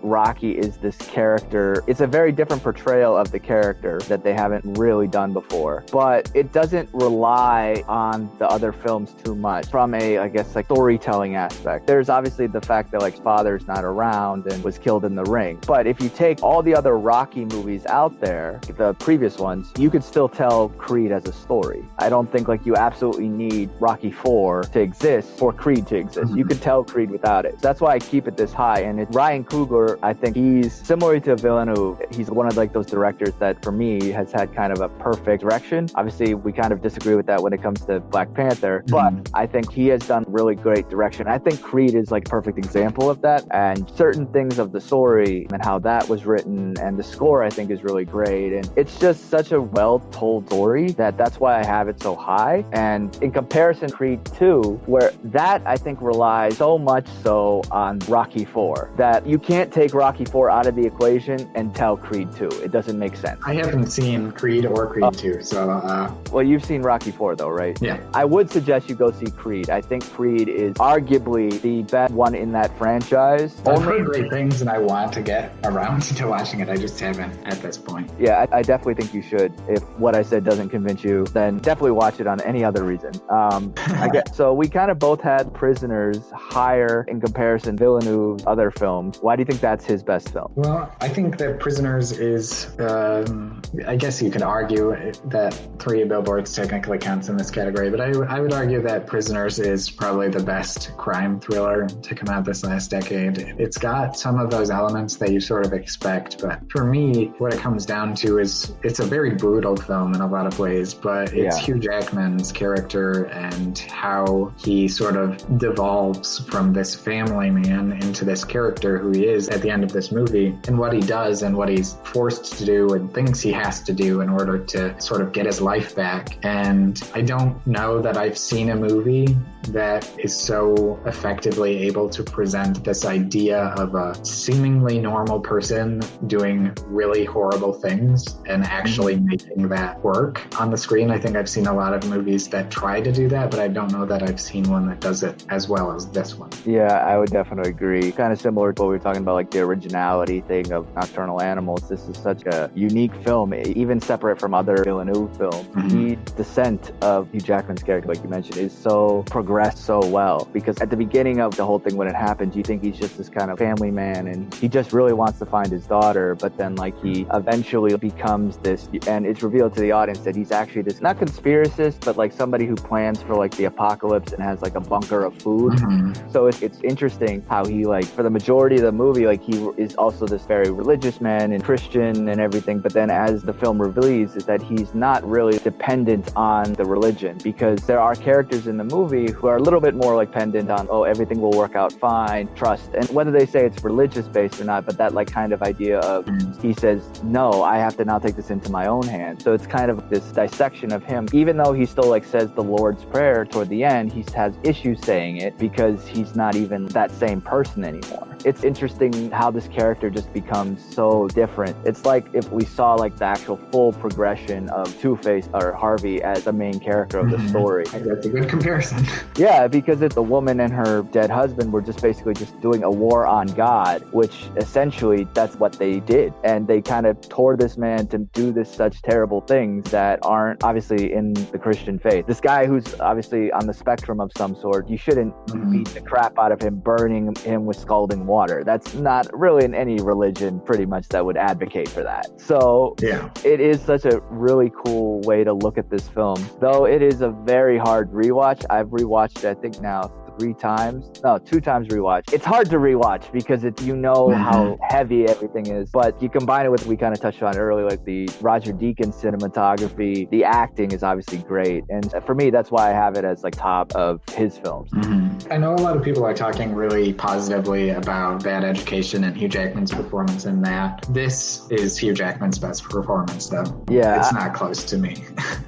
[SPEAKER 2] Rocky is this character. It's a very different portrayal of the character that they haven't really done before. But it doesn't rely on the other films too much from a, storytelling aspect. There's obviously the fact that his father's not around and was killed in the ring. But if you take all the other Rocky movies out there, the previous ones, you could still tell Creed as a story. I don't think you absolutely need Rocky 4 to exist for Creed to exist. You could tell Creed without it. So that's why I keep it this high. And it's Ryan Coogler, I think he's similar to Villeneuve. He's one of those directors that for me has had kind of a perfect direction. Obviously, we kind of disagree with that when it comes to Black Panther, but I think he has done really great direction. I think Creed is a perfect example of that, and certain things of the story and how that was written and the score I think is really great, and it's just such a well-told story that's why I have it so high. And in comparison, Creed 2, where that I think relies so much so on Rocky 4 that you can't take Rocky 4 out of the equation and tell Creed 2. It doesn't make sense.
[SPEAKER 3] I haven't seen Creed or Creed 2, so
[SPEAKER 2] well, you've seen Rocky 4 though, right?
[SPEAKER 3] Yeah.
[SPEAKER 2] I would suggest you go see Creed. I think Creed is arguably the best one in that franchise.
[SPEAKER 3] I've heard great things, and I want to get around to watching it. I just haven't at this point.
[SPEAKER 2] Yeah, I definitely think you should. If what I said doesn't convince you, then definitely watch it on any other reason. So we kind of both had Prisoners higher in comparison to Villeneuve's other films. Why do you think that's his best film?
[SPEAKER 3] Well, I think that Prisoners is, I guess you could argue that 3 Billboards technically counts in this category, but I would argue that Prisoners is probably the best crime thriller to come out this last decade. It's got some of those elements that you sort of expect, but for me, what it comes down to is it's a very brutal film in a lot of ways, but it's Hugh Jackman's character and how he sort of devolves from this family man into this character who he is at the end of this movie, and what he does and what he's forced to do and thinks he has to do in order to sort of get his life back. And I don't know that I've seen a movie that is so effectively able to present this idea of a seemingly normal person doing really horrible things and actually making that work on the screen. I think I've seen a lot of movies that try to do that, but I don't don't know that I've seen one that does it as well as this one.
[SPEAKER 2] Yeah, I would definitely agree. Kind of similar to what we were talking about, like the originality thing of Nocturnal Animals. This is such a unique film, even separate from other Villeneuve films. The descent of Hugh Jackman's character, like you mentioned, is so progressed so well. Because at the beginning of the whole thing, when it happens, you think he's just this kind of family man and he just really wants to find his daughter. But then like he eventually becomes this, and it's revealed to the audience that he's actually this, not conspiracist, but like somebody who plans for like the apocalypse and has like a bunker of food. So it's interesting how he, like, for the majority of the movie, like he is also this very religious man and Christian and everything. But then as the film reveals is that he's not really dependent on the religion, because there are characters in the movie who are a little bit more like dependent on, oh, everything will work out fine, trust. And whether they say it's religious based or not, but that like kind of idea of he says, no, I have to now take this into my own hands. So it's kind of this dissection of him, even though he still like says the Lord's Prayer toward the end, he has issues saying it because he's not even that same person anymore. It's interesting how this character just becomes so different. It's like if we saw like the actual full progression of Two-Face or Harvey as the main character of the story.
[SPEAKER 3] That's a good comparison.
[SPEAKER 2] Yeah, because it's the woman and her dead husband were just basically just doing a war on God, which essentially that's what they did. And they kind of tore this man to do this such terrible things that aren't obviously in the Christian faith. This guy who's obviously on the spectrum of some sort, you shouldn't beat the crap out of him, burning him with scalding water. That's not really in any religion pretty much that would advocate for that. So it is such a really cool way to look at this film. Though it is a very hard rewatch. I've rewatched it, I think now 2 times rewatch. It's hard to rewatch because how heavy everything is, but you combine it with, we kind of touched on earlier, like the Roger Deakins cinematography. The acting is obviously great, and for me that's why I have it as like top of his films.
[SPEAKER 3] I know a lot of people are talking really positively about Bad Education and Hugh Jackman's performance in that. This is Hugh Jackman's best performance though.
[SPEAKER 2] Yeah,
[SPEAKER 3] it's not close to me.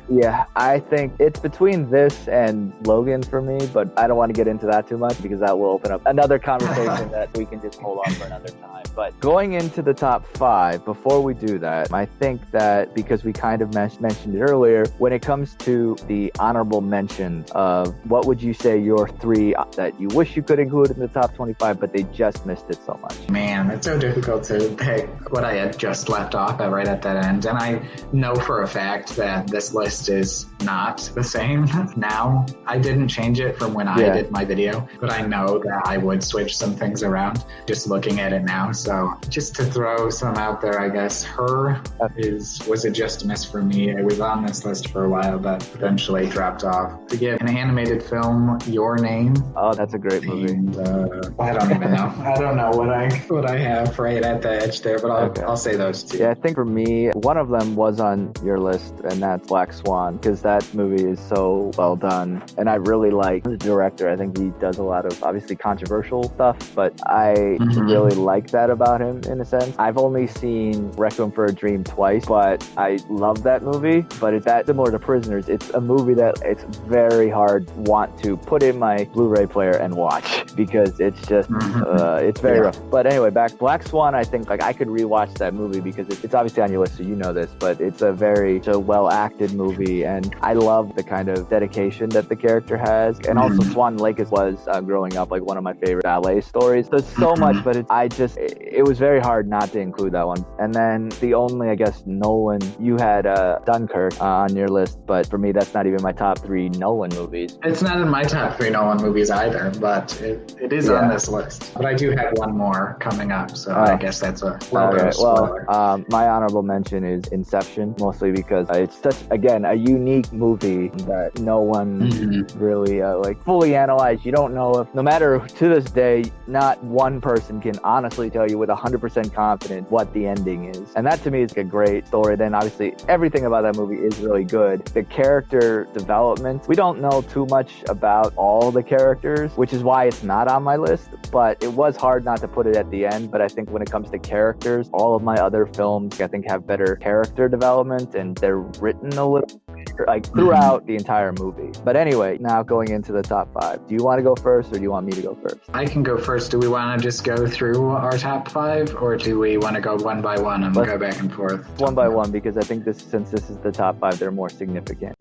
[SPEAKER 2] Yeah, I think it's between this and Logan for me, but I don't want to get into that too much because that will open up another conversation that we can just hold on for another time. But going into the top 5, before we do that, I think that because we kind of mentioned it earlier, when it comes to the honorable mention of what would you say your 3 that you wish you could include in the top 25, but they just missed it so much?
[SPEAKER 3] Man, it's so difficult to pick what I had just left off at right at that end. And I know for a fact that this list is not the same now. I didn't change it from when I did my video, but I know that I would switch some things around just looking at it now. So just to throw some out there, I guess Her was a just miss for me. It was on this list for a while, but eventually dropped off. To get an animated film, Your Name.
[SPEAKER 2] Oh, that's a great movie.
[SPEAKER 3] And, I don't even know. I don't know what I have right at the edge there, but I'll say those 2.
[SPEAKER 2] Yeah, I think for me, one of them was on your list, and that's Black Swan, because that movie is so well done, and I really like the director. I think he does a lot of obviously controversial stuff, but I really like that about him in a sense. I've only seen Requiem for a Dream twice, but I love that movie. But it's that similar to Prisoners. It's a movie that it's very hard want to put in my Blu-ray player and watch because it's just it's very rough. But anyway, Black Swan, I think like I could rewatch that movie because it's obviously on your list, so you know this, but it's a very well acted movie, and I love the kind of dedication that the character has. And also Swan Lake was growing up like one of my favorite ballet stories. There's so much, but it was very hard not to include that one. And then the only, I guess, Nolan, you had Dunkirk on your list, but for me that's not even my top 3 Nolan movies.
[SPEAKER 3] It's not in my top 3 Nolan movies either, but it is on this list. But I do have one more coming up, so I guess that's a my honorable mention is Inception, mostly because it's such, again, a unique movie that no one really like fully analyzed. You don't know if, no matter to this day, not one person can honestly tell you with 100% confidence what the ending is. And that to me is a great story. Then obviously everything about that movie is really good. The character development, we don't know too much about all the characters, which is why it's not on my list, but it was hard not to put it at the end. But I think when it comes to characters, all of my other films I think have better character development, and they're written a little like throughout the entire movie. But anyway, now going into the top 5. Do you want to go first, or do you want me to go first? I can go first. Do we want to just go through our top 5, or do we want to go one by one and go back and forth?
[SPEAKER 2] One by one, because I think since this is the top 5, they're more significant.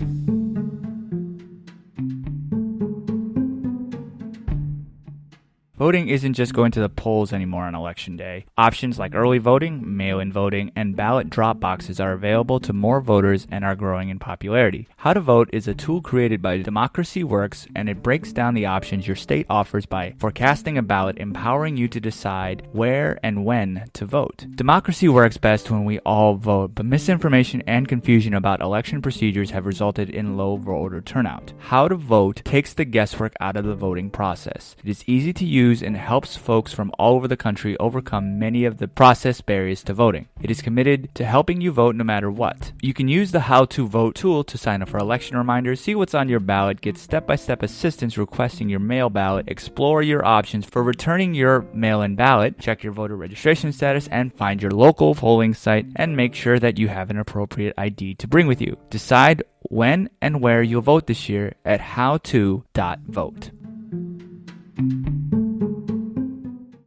[SPEAKER 2] Voting isn't just going to the polls anymore on Election Day. Options like early voting, mail-in voting, and ballot drop boxes are available to more voters and are growing in popularity. How to Vote is a tool created by Democracy Works, and it breaks down the options your state offers by forecasting a ballot, empowering you to decide where and when to vote. Democracy works best when we all vote, but misinformation and confusion about election procedures have resulted in low voter turnout. How to Vote takes the guesswork out of the voting process. It is easy to use and helps folks from all over the country overcome many of the process barriers to voting. It is committed to helping you vote no matter what. You can use the How to Vote tool to sign up for election reminders, see what's on your ballot, get step-by-step assistance requesting your mail ballot, explore your options for returning your mail-in ballot, check your voter registration status, and find your local polling site, and make sure that you have an appropriate ID to bring with you. Decide when and where you'll vote this year at howto.vote.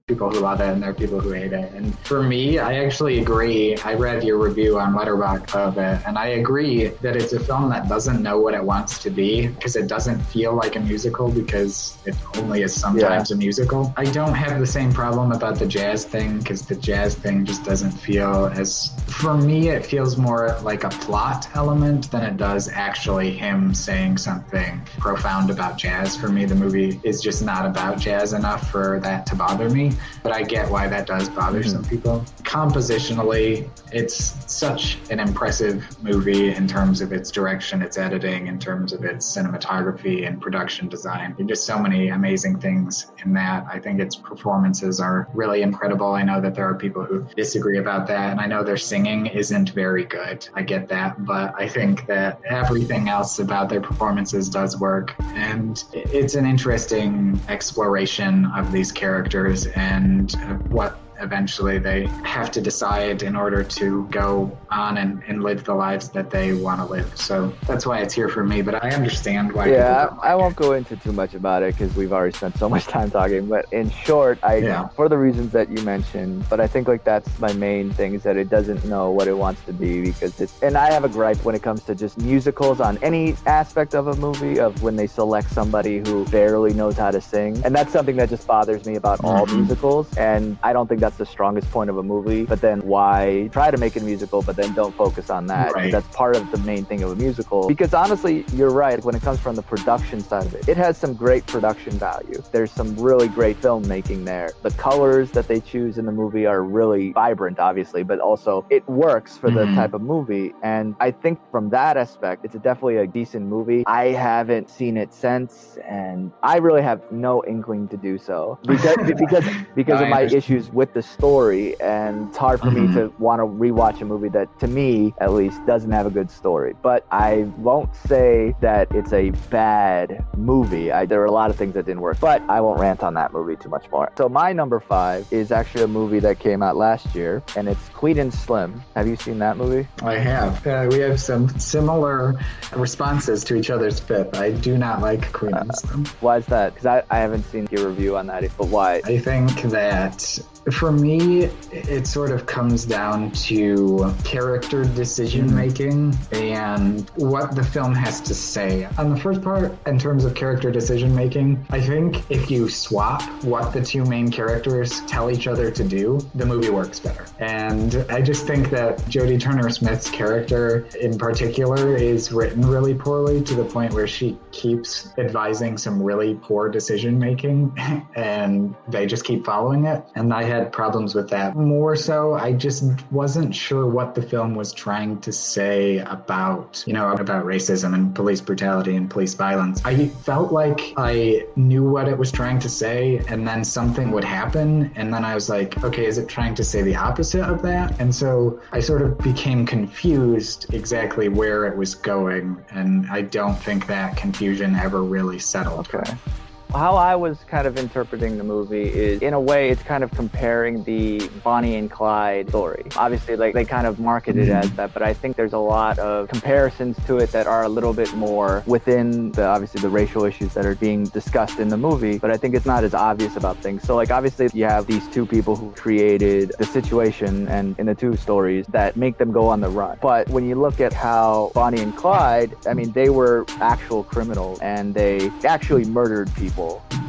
[SPEAKER 3] People who love it and there are people who hate it. And for me, I actually agree. I read your review on Letterboxd of it, and I agree that it's a film that doesn't know what it wants to be because it doesn't feel like a musical because it only is sometimes a musical. I don't have the same problem about the jazz thing because the jazz thing just doesn't feel as, for me, it feels more like a plot element than it does actually him saying something profound about jazz. For me, the movie is just not about jazz enough for that to bother me. But I get why that does bother some people. Compositionally, it's such an impressive movie in terms of its direction, its editing, in terms of its cinematography and production design. There are just so many amazing things in that. I think its performances are really incredible. I know that there are people who disagree about that, and I know their singing isn't very good. I get that, but I think that everything else about their performances does work. And it's an interesting exploration of these characters and what eventually they have to decide in order to go on and live the lives that they want to live. So that's why it's here for me, but I understand why people don't like
[SPEAKER 4] I won't go into too much about it because we've already spent so much time talking, but in short, for the reasons that you mentioned, but I think like that's my main thing is that it doesn't know what it wants to be because it's, and I have a gripe when it comes to just musicals on any aspect of a movie of when they select somebody who barely knows how to sing. And that's something that just bothers me about all musicals. And I don't think that's the strongest point of a movie, but then why try to make it a musical but then don't focus on that?
[SPEAKER 3] Right.
[SPEAKER 4] That's part of the main thing of a musical, because honestly you're right, when it comes from the production side of it, it has some great production value. There's some really great filmmaking there. The colors that they choose in the movie are really vibrant, obviously, but also it works for the type of movie. And I think from that aspect it's definitely a decent movie. I haven't seen it since, and I really have no inkling to do so because of my issues with the story, and it's hard for me to want to rewatch a movie that, to me at least, doesn't have a good story. But I won't say that it's a bad movie. There are a lot of things that didn't work, but I won't rant on that movie too much more. So my number 5 is actually a movie that came out last year, and it's Queen and Slim. Have you seen that movie?
[SPEAKER 3] I have. We have some similar responses to each other's fifth. I do not like Queen and Slim.
[SPEAKER 4] Why is that? Because I haven't seen your review on that, but why?
[SPEAKER 3] I think that for me, it sort of comes down to character decision making and what the film has to say. On the first part, in terms of character decision making, I think if you swap what the two main characters tell each other to do, the movie works better. And I just think that Jodie Turner-Smith's character in particular is written really poorly, to the point where she keeps advising some really poor decision making and they just keep following it. And I had problems with that. More so, I just wasn't sure what the film was trying to say about racism and police brutality and police violence. I felt like I knew what it was trying to say, and then something would happen, and then I was like, okay, is it trying to say the opposite of that? And so I sort of became confused exactly where it was going, and I don't think that confusion ever really settled.
[SPEAKER 4] Okay. How I was kind of interpreting the movie is, in a way, it's kind of comparing the Bonnie and Clyde story. Obviously, like, they kind of market it as that, but I think there's a lot of comparisons to it that are a little bit more within obviously the racial issues that are being discussed in the movie, but I think it's not as obvious about things. So like, obviously you have these two people who created the situation and in the two stories that make them go on the run. But when you look at how Bonnie and Clyde, I mean, they were actual criminals and they actually murdered people.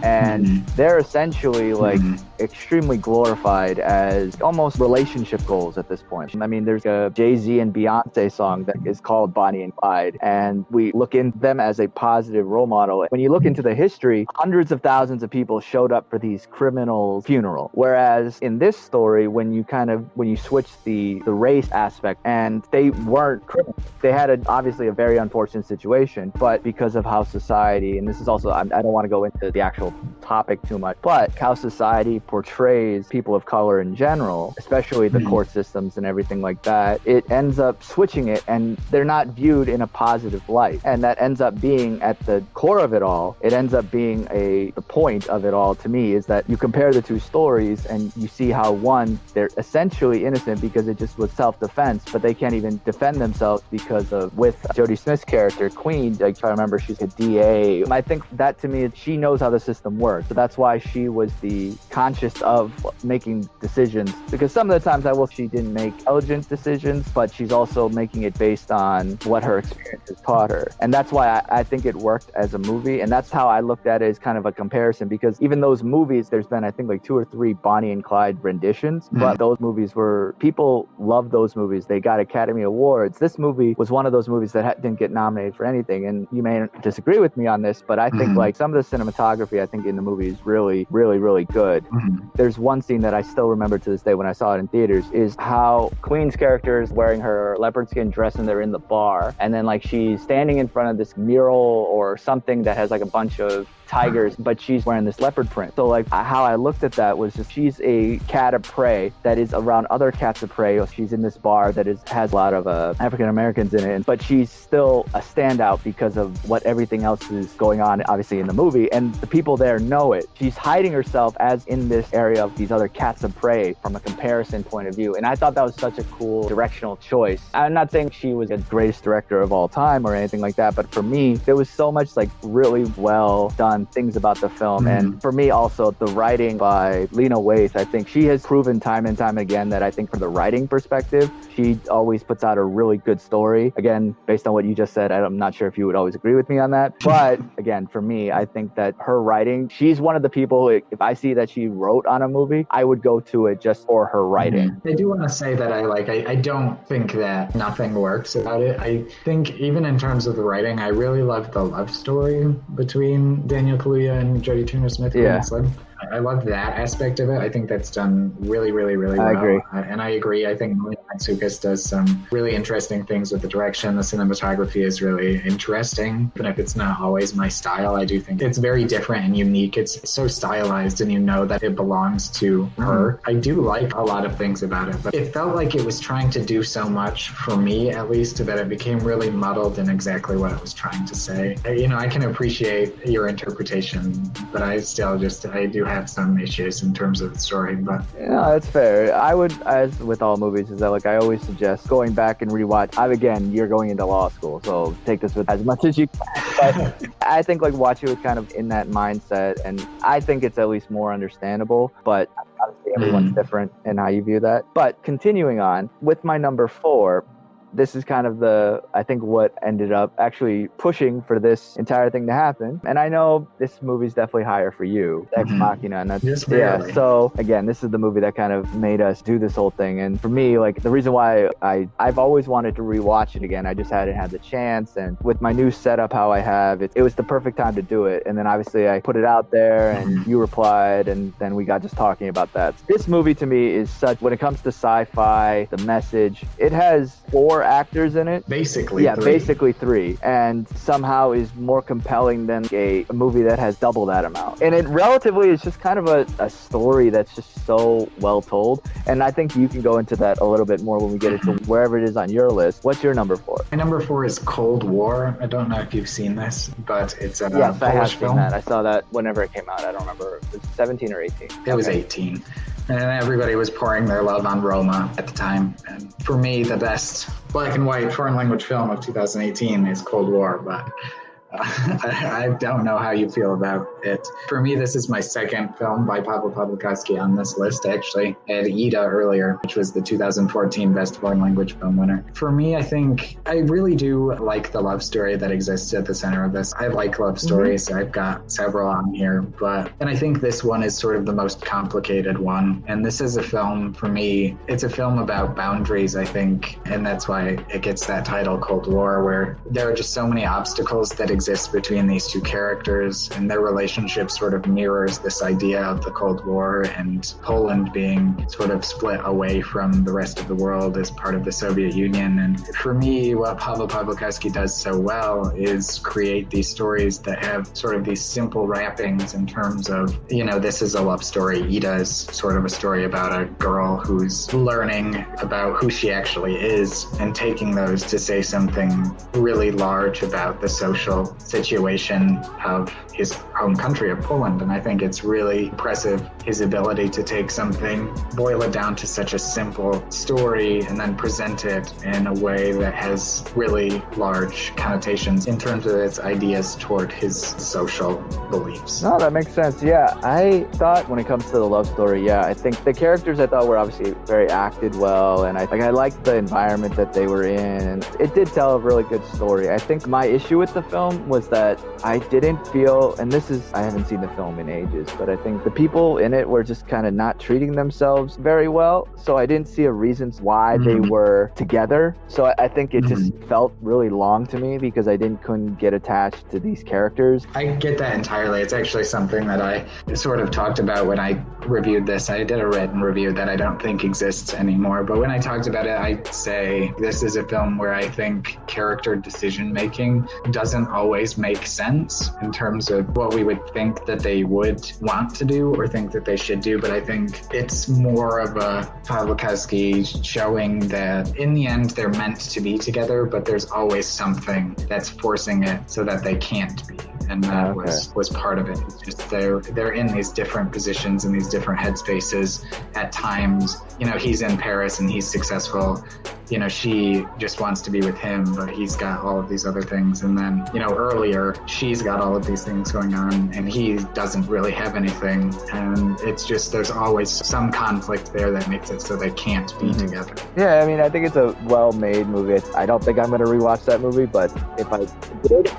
[SPEAKER 4] and they're essentially like extremely glorified as almost relationship goals at this point. I mean, there's a Jay-Z and Beyonce song that is called Bonnie and Clyde, and we look into them as a positive role model. When you look into the history, hundreds of thousands of people showed up for these criminals' funeral. Whereas in this story, when you switch the race aspect, and they weren't criminals, they had obviously a very unfortunate situation, but because of how society, and this is also, I don't want to go into the actual topic too much, but how society portrays people of color in general, especially the court systems and everything like that, it ends up switching it, and they're not viewed in a positive light. And that ends up being at the core of it all. It ends up being the point of it all to me is that you compare the two stories and you see how one, they're essentially innocent because it just was self-defense, but they can't even defend themselves because of, with Jodie Smith's character, Queen, like, if I remember, she's a DA. I think that to me, she knows how the system works. So that's why she was the conscious of making decisions, because some of the times she didn't make intelligent decisions, but she's also making it based on what her experience has taught her. And that's why I think it worked as a movie. And that's how I looked at it as kind of a comparison, because even those movies, there's been, I think, like 2 or 3 Bonnie and Clyde renditions, but those movies people loved those movies. They got Academy Awards. This movie was one of those movies that didn't get nominated for anything. And you may disagree with me on this, but I think like some of the cinematography, I think in the movie is really, really, really good. There's one scene that I still remember to this day when I saw it in theaters, is how Queen's character is wearing her leopard skin dress and they're in the bar, and then like she's standing in front of this mural or something that has like a bunch of tigers, but she's wearing this leopard print. So like how I looked at that was just, she's a cat of prey that is around other cats of prey. She's in this bar that has a lot of African Americans in it, but she's still a standout because of what everything else is going on, obviously, in the movie, and the people there know it. She's hiding herself as in this area of these other cats of prey from a comparison point of view, and I thought that was such a cool directional choice. I'm not saying she was the greatest director of all time or anything like that, but for me, there was so much like really well done things about the film. And for me also, the writing by Lena Waithe, I think she has proven time and time again that I think from the writing perspective, she always puts out a really good story. Again, based on what you just said, I'm not sure if you would always agree with me on that, but again, for me, I think that her writing, she's one of the people, if I see that she wrote on a movie, I would go to it just for her writing.
[SPEAKER 3] I do want to say that I don't think that nothing works about it. I think even in terms of the writing, I really love the love story between Daniel Kaluuya and Jodie Turner-Smith.
[SPEAKER 4] Yeah.
[SPEAKER 3] I love that aspect of it. I think that's done really, really, really well.
[SPEAKER 4] I agree.
[SPEAKER 3] And I agree. I think Matsoukas does some really interesting things with the direction. The cinematography is really interesting. Even if it's not always my style, I do think it's very different and unique. It's so stylized and you know that it belongs to her. I do like a lot of things about it, but it felt like it was trying to do so much, for me at least, that it became really muddled in exactly what it was trying to say. I can appreciate your interpretation, but I do have some issues in terms of the story. But
[SPEAKER 4] no, that's fair. I would, as with all movies, is that like I always suggest going back and rewatch. Again, you're going into law school, so take this with as much as you can. But I think like watch it with kind of in that mindset, and I think it's at least more understandable. But obviously everyone's different in how you view that. But continuing on with my number 4. This is kind of I think what ended up actually pushing for this entire thing to happen. And I know this movie's definitely higher for you, Ex Machina. And that's, yeah. So again, this is the movie that kind of made us do this whole thing. And for me, like the reason why I've always wanted to rewatch it again, I just hadn't had the chance. And with my new setup, how I have it was the perfect time to do it. And then obviously I put it out there and you replied, and then we got just talking about that. This movie to me is such, when it comes to sci-fi, the message, it has 4 actors in it.
[SPEAKER 3] Basically 3.
[SPEAKER 4] Basically 3. And somehow is more compelling than a movie that has double that amount. And it relatively is just kind of a story that's just so well told. And I think you can go into that a little bit more when we get into wherever it is on your list. What's your number 4?
[SPEAKER 3] My number 4 is Cold War. I don't know if you've seen this, but it's a
[SPEAKER 4] Polish
[SPEAKER 3] film.
[SPEAKER 4] I have seen that. I saw that whenever it came out. I don't remember. It was 17 or 18.
[SPEAKER 3] It was 18. And everybody was pouring their love on Roma at the time. And for me, the best black and white foreign language film of 2018 is Cold War. But I don't know how you feel about it. For me, this is my second film by Paweł Pawlikowski on this list, actually. I had Ida earlier, which was the 2014 Best Foreign Language Film winner. For me, I think I really do like the love story that exists at the center of this. I like love stories. I've got several on here, and I think this one is sort of the most complicated one. And this is a film, for me, it's a film about boundaries, I think, and that's why it gets that title, Cold War, where there are just so many obstacles that exist between these two characters, and their relationship sort of mirrors this idea of the Cold War and Poland being sort of split away from the rest of the world as part of the Soviet Union. And for me, what Paweł Pawlikowski does so well is create these stories that have sort of these simple wrappings in terms of, this is a love story. Ida is sort of a story about a girl who's learning about who she actually is and taking those to say something really large about the social situation of his home country of Poland. And I think it's really impressive, his ability to take something, boil it down to such a simple story, and then present it in a way that has really large connotations in terms of its ideas toward his social beliefs.
[SPEAKER 4] No, that makes sense. Yeah, I thought when it comes to the love story, I think the characters I thought were obviously very acted well, and I liked the environment that they were in, and it did tell a really good story. I think my issue with the film was that I didn't feel, and I haven't seen the film in ages, but I think the people in it were just kind of not treating themselves very well, so I didn't see a reasons why they were together. So I think it just felt really long to me because I couldn't get attached to these characters.
[SPEAKER 3] I get that entirely. It's actually something that I sort of talked about when I reviewed this. I did a written review that I don't think exists anymore, but when I talked about it, I'd say this is a film where I think character decision making doesn't always make sense in terms of what we would think that they would want to do or think that they should do. But I think it's more of a Pawlikowski showing that in the end they're meant to be together, but there's always something that's forcing it so that they can't be. And that was part of it. It's just they're in these different positions in these different headspaces at times. He's in Paris and he's successful. She just wants to be with him, but he's got all of these other things. And then, earlier, she's got all of these things going on and he doesn't really have anything. And it's just, there's always some conflict there that makes it so they can't be together.
[SPEAKER 4] Yeah, I think it's a well-made movie. I don't think I'm going to rewatch that movie, but if I did,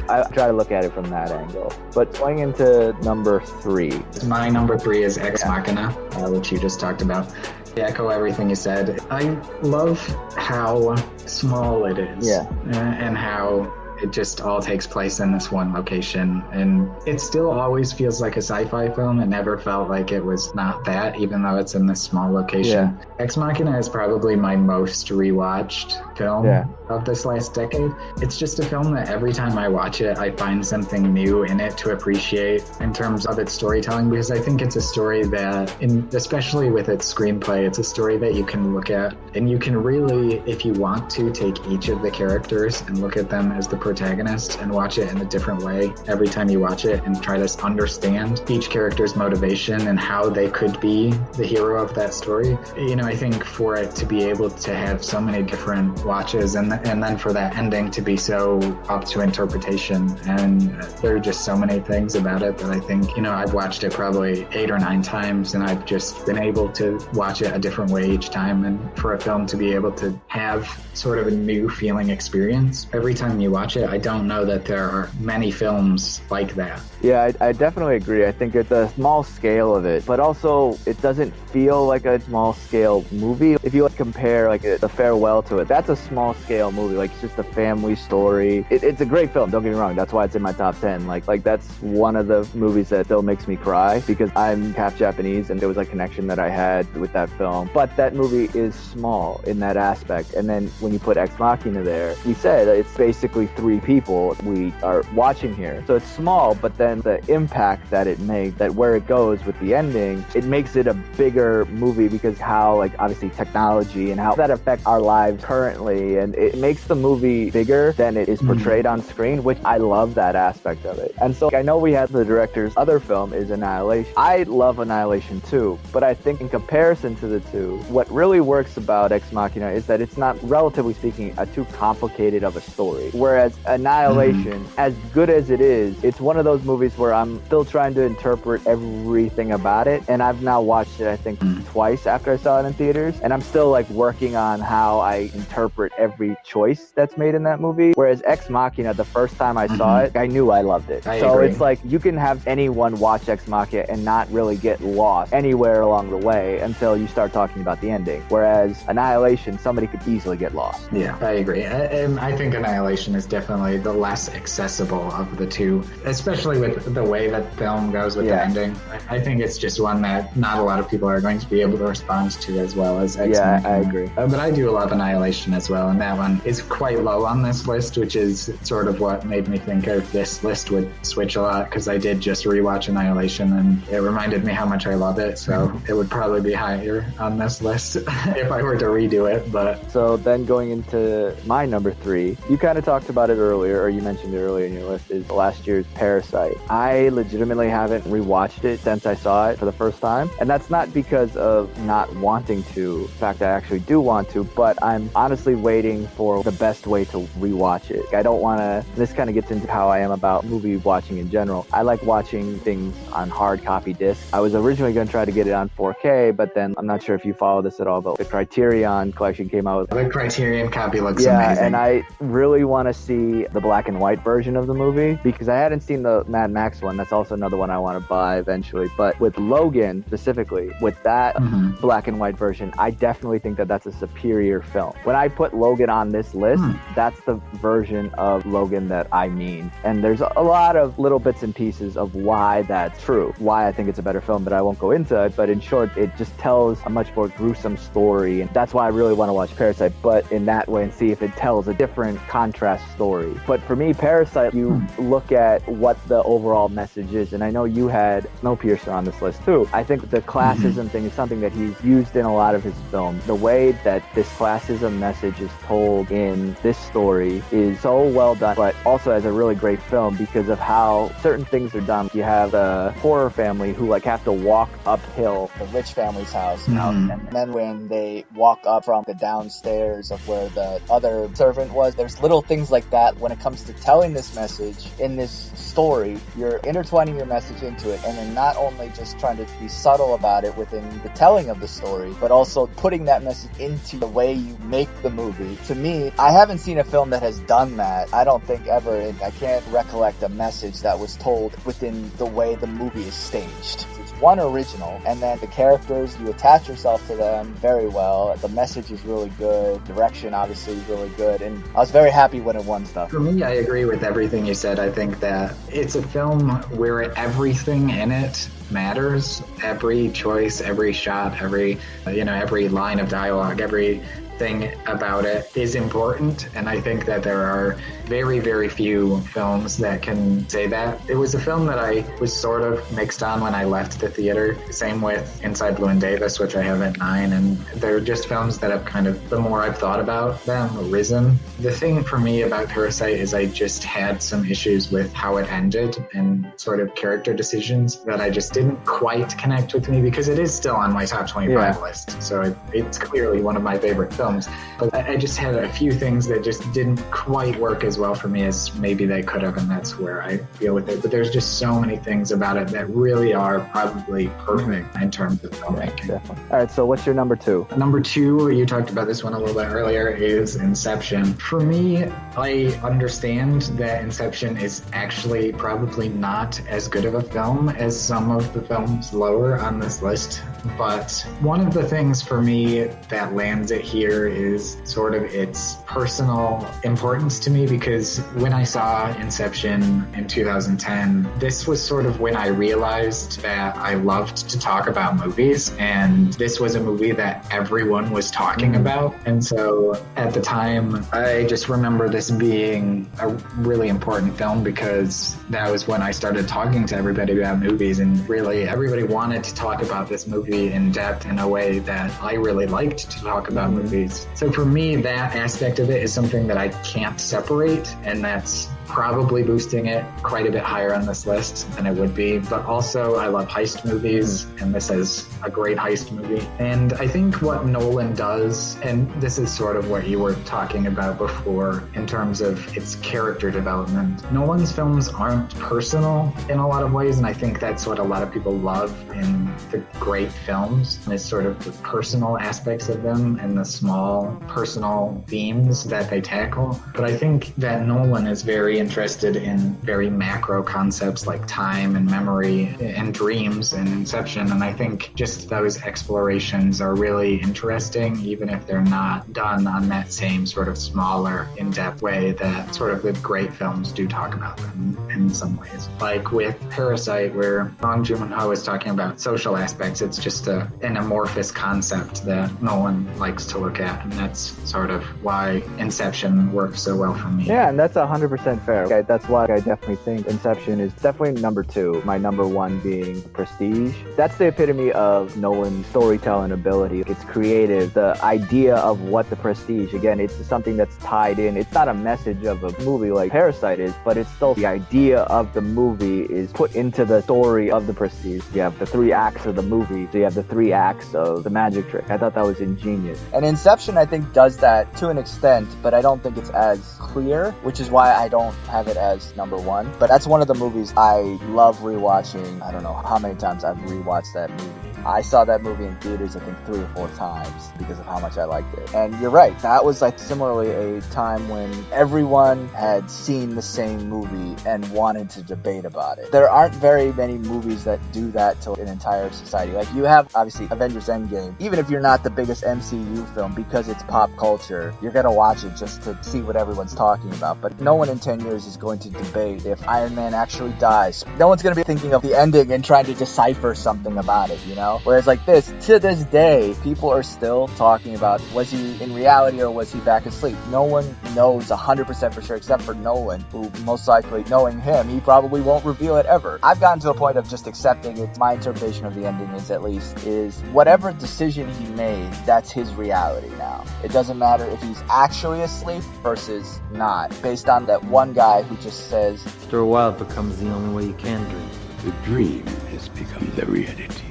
[SPEAKER 4] I try to look at it from that angle. But going into number 3.
[SPEAKER 3] My number 3 is Ex Machina, which you just talked about. I echo everything you said. I love how small it is and how it just all takes place in this one location. And it still always feels like a sci-fi film. It never felt like it was not that, even though it's in this small location. Ex Machina is probably my most rewatched film of this last decade. It's just a film that every time I watch it, I find something new in it to appreciate in terms of its storytelling, because I think it's a story that, especially with its screenplay, it's a story that you can look at and you can really, if you want to, take each of the characters and look at them as the protagonist and watch it in a different way every time you watch it and try to understand each character's motivation and how they could be the hero of that story. I think for it to be able to have so many different watches and then for that ending to be so up to interpretation, and there are just so many things about it that I think, I've watched it probably 8 or 9 times and I've just been able to watch it a different way each time, and for a film to be able to have sort of a new feeling experience every time you watch it, I don't know that there are many films like that.
[SPEAKER 4] Yeah, I definitely agree. I think it's a small scale of it, but also it doesn't feel like a small scale movie. If you compare The Farewell to it, that's a small scale movie. It's just a family story. It's a great film, don't get me wrong. That's why it's in my top 10. That's one of the movies that still makes me cry because I'm half Japanese and there was a connection that I had with that film. But that movie is small in that aspect. And then when you put Ex Machina there, we said it's basically 3 people we are watching here. So it's small, but then the impact that it makes, that where it goes with the ending, it makes it a bigger movie because how obviously technology and how that affects our lives currently, and it makes the movie bigger than it is portrayed on screen, which I love that aspect of it. And so I know we had the director's other film is Annihilation. I love Annihilation too, but I think in comparison to the two, what really works about Ex Machina is that it's not, relatively speaking, a too complicated of a story. Whereas Whereas Annihilation, as good as it is, it's one of those movies where I'm still trying to interpret everything about it. And I've now watched it, I think, twice after I saw it in theaters. And I'm still like working on how I interpret every choice that's made in that movie. Whereas Ex Machina, the first time I saw it, I knew I loved it.
[SPEAKER 3] I
[SPEAKER 4] so
[SPEAKER 3] agree.
[SPEAKER 4] it's like you can have anyone watch Ex Machina and not really get lost anywhere along the way until you start talking about the ending. Whereas Annihilation, somebody could easily get lost.
[SPEAKER 3] Yeah, I agree. And I think Annihilation is definitely the less accessible of the two, especially with the way that film goes with the ending. I think it's just one that not a lot of people are going to be able to respond to as well as Ex Machina.
[SPEAKER 4] I agree.
[SPEAKER 3] But I do love Annihilation as well, and that one is quite low on this list, which is sort of what made me think of this list would switch a lot, because I did just rewatch Annihilation, and it reminded me how much I love it, so it would probably be higher on this list if I were to redo it. But
[SPEAKER 4] so then going into my number 3, you kind of talked about it earlier, or you mentioned it earlier in your list, is last year's Parasite. I legitimately haven't rewatched it since I saw it for the first time, and that's not because of not wanting to. In fact, I actually do want to, but I'm honestly waiting for the best way to rewatch it. I don't want to, this kind of gets into how I am about movie watching in general. I like watching things on hard copy disc. I was originally going to try to get it on 4K, but then I'm not sure if you follow this at all, but the Criterion collection came out with...
[SPEAKER 3] The Criterion copy looks amazing.
[SPEAKER 4] And I really want to see the black and white version of the movie, because I hadn't seen the Mad Max one. That's also another one I want to buy eventually. But with Logan specifically, with that black and white version, I definitely think that that's a superior film. When I put Logan on this list, that's the version of Logan that I mean. And there's a lot of little bits and pieces of why that's true, why I think it's a better film, but I won't go into it. But in short, it just tells a much more gruesome story, and that's why I really want to watch Parasite, but in that way, and see if it tells a different contrast story. But for me, Parasite, you look at what the overall message is, and I know you had Snowpiercer on this list too. I think the classism thing is something that he's used in a lot of his films. The way that this classism message is told in this story is so well done, but also as a really great film because of how certain things are done. You have a horror family who like have to walk uphill the rich family's house, and then when they walk up from the downstairs of where the other servant was, there's little things like that when it comes to telling this message in this story. You're intertwining your message into it, and then not only just trying to be subtle about it within the telling of the story, but also putting that message into the way you make the movie. To me, I haven't seen a film that has done that. I don't think ever, and I can't recollect a message that was told within the way the movie is staged. It's one, original, and then the characters, you attach yourself to them very well. The message is really good. Direction, obviously, is really good, and I was very happy when it won stuff.
[SPEAKER 3] For me, I agree with everything you said. I think that it's a film where everything in it matters. Every choice, every shot, every line of dialogue, everything about it is important. And I think that there are very, very few films that can say that. It was a film that I was sort of mixed on when I left the theater. Same with Inside Llewyn Davis, which I have at 9. And they're just films that have kind of, the more I've thought about them, risen. The thing for me about Parasite is I just had some issues with how it ended and sort of character decisions that I just didn't quite connect with me, because it is still on my top 25 list. So it's clearly one of my favorite films. But I just had a few things that just didn't quite work as well for me as maybe they could have, and that's where I feel with it. But there's just so many things about it that really are probably perfect in terms of filmmaking.
[SPEAKER 4] Definitely. All right, so what's your number 2?
[SPEAKER 3] Number 2, you talked about this one a little bit earlier, is Inception. For me, I understand that Inception is actually probably not as good of a film as some of the films lower on this list. But one of the things for me that lands it here is sort of its personal importance to me, because when I saw Inception in 2010, this was sort of when I realized that I loved to talk about movies, and this was a movie that everyone was talking about. And so at the time, I just remember this being a really important film, because that was when I started talking to everybody about movies, and really everybody wanted to talk about this movie in depth in a way that I really liked to talk about movies. So for me, that aspect of it is something that I can't separate, and that's probably boosting it quite a bit higher on this list than it would be. But also, I love heist movies, and this is a great heist movie. And I think what Nolan does, and this is sort of what you were talking about before in terms of its character development, Nolan's films aren't personal in a lot of ways, and I think that's what a lot of people love in the great films, is sort of the personal aspects of them and the small personal themes that they tackle. But I think that Nolan is very interested in very macro concepts like time and memory and dreams in Inception, and I think just those explorations are really interesting, even if they're not done on that same sort of smaller, in-depth way that sort of the great films do talk about them in some ways. Like with Parasite, where Bong Joon-ho is talking about social aspects, it's just an amorphous concept that Nolan likes to look at, and that's sort of why Inception works so well for me.
[SPEAKER 4] Yeah, and that's 100% fair. Okay, that's why I definitely think Inception is definitely number 2. My number 1 being Prestige. That's the epitome of Nolan's storytelling ability. It's creative. The idea of what the Prestige, again, it's something that's tied in. It's not a message of a movie like Parasite is, but it's still the idea of the movie is put into the story of the Prestige. You have the 3 acts of the movie, so you have the 3 acts of the magic trick. I thought that was ingenious.
[SPEAKER 2] And Inception, I think, does that to an extent, but I don't think it's as clear, which is why I don't have it as number 1. But that's one of the movies I love rewatching. I don't know how many times I've rewatched that movie. I saw that movie in theaters, I think 3 or 4 times because of how much I liked it. And you're right, that was like similarly a time when everyone had seen the same movie and wanted to debate about it. There aren't very many movies that do that to an entire society. Like you have, obviously, Avengers Endgame. Even if you're not the biggest MCU film, because it's pop culture, you're gonna watch it just to see what everyone's talking about. But no one in 10 years is going to debate if Iron Man actually dies. No one's gonna be thinking of the ending and trying to decipher something about it, you know? Whereas like this, to this day, people are still talking about, was he in reality or was he back asleep? No one knows 100% for sure, except for Nolan, who most likely, knowing him, he probably won't reveal it ever. I've gotten to a point of just accepting it. My interpretation of the ending is whatever decision he made, that's his reality now. It doesn't matter if he's actually asleep versus not, based on that one guy who just says,
[SPEAKER 5] after a while it becomes the only way you can dream.
[SPEAKER 6] The dream has become the reality.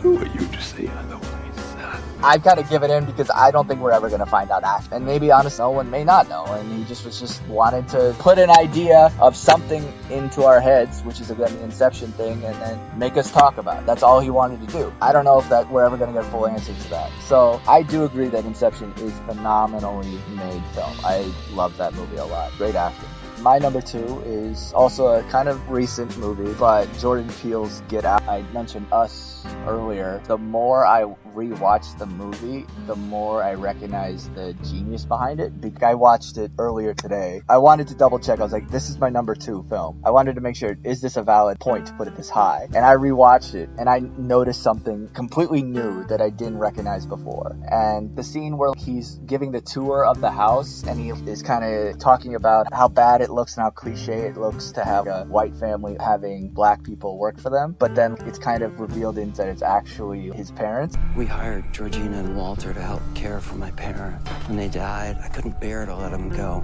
[SPEAKER 6] Who are you to say otherwise?
[SPEAKER 2] I've got to give it in because I don't think we're ever going to find out after. And maybe, honestly, no one may not know. And he just wanted to put an idea of something into our heads, which is, again, the Inception thing, and then make us talk about it. That's all he wanted to do. I don't know if that we're ever going to get a full answer to that. So I do agree that Inception is phenomenally made film. I love that movie a lot. Great acting. My number 2 is also a kind of recent movie, but Jordan Peele's Get Out. I mentioned Us earlier. The more I rewatch the movie, the more I recognize the genius behind it. Because I watched it earlier today. I wanted to double check. I was like, this is my number 2 film. I wanted to make sure, is this a valid point to put it this high? And I rewatched it, and I noticed something completely new that I didn't recognize before. And the scene where he's giving the tour of the house, and he is kind of talking about how bad it looks and how cliche it looks to have a white family having black people work for them, but then it's kind of revealed in that it's actually his parents.
[SPEAKER 7] We hired Georgina and Walter to help care for my parents. When they died, I couldn't bear to let them go.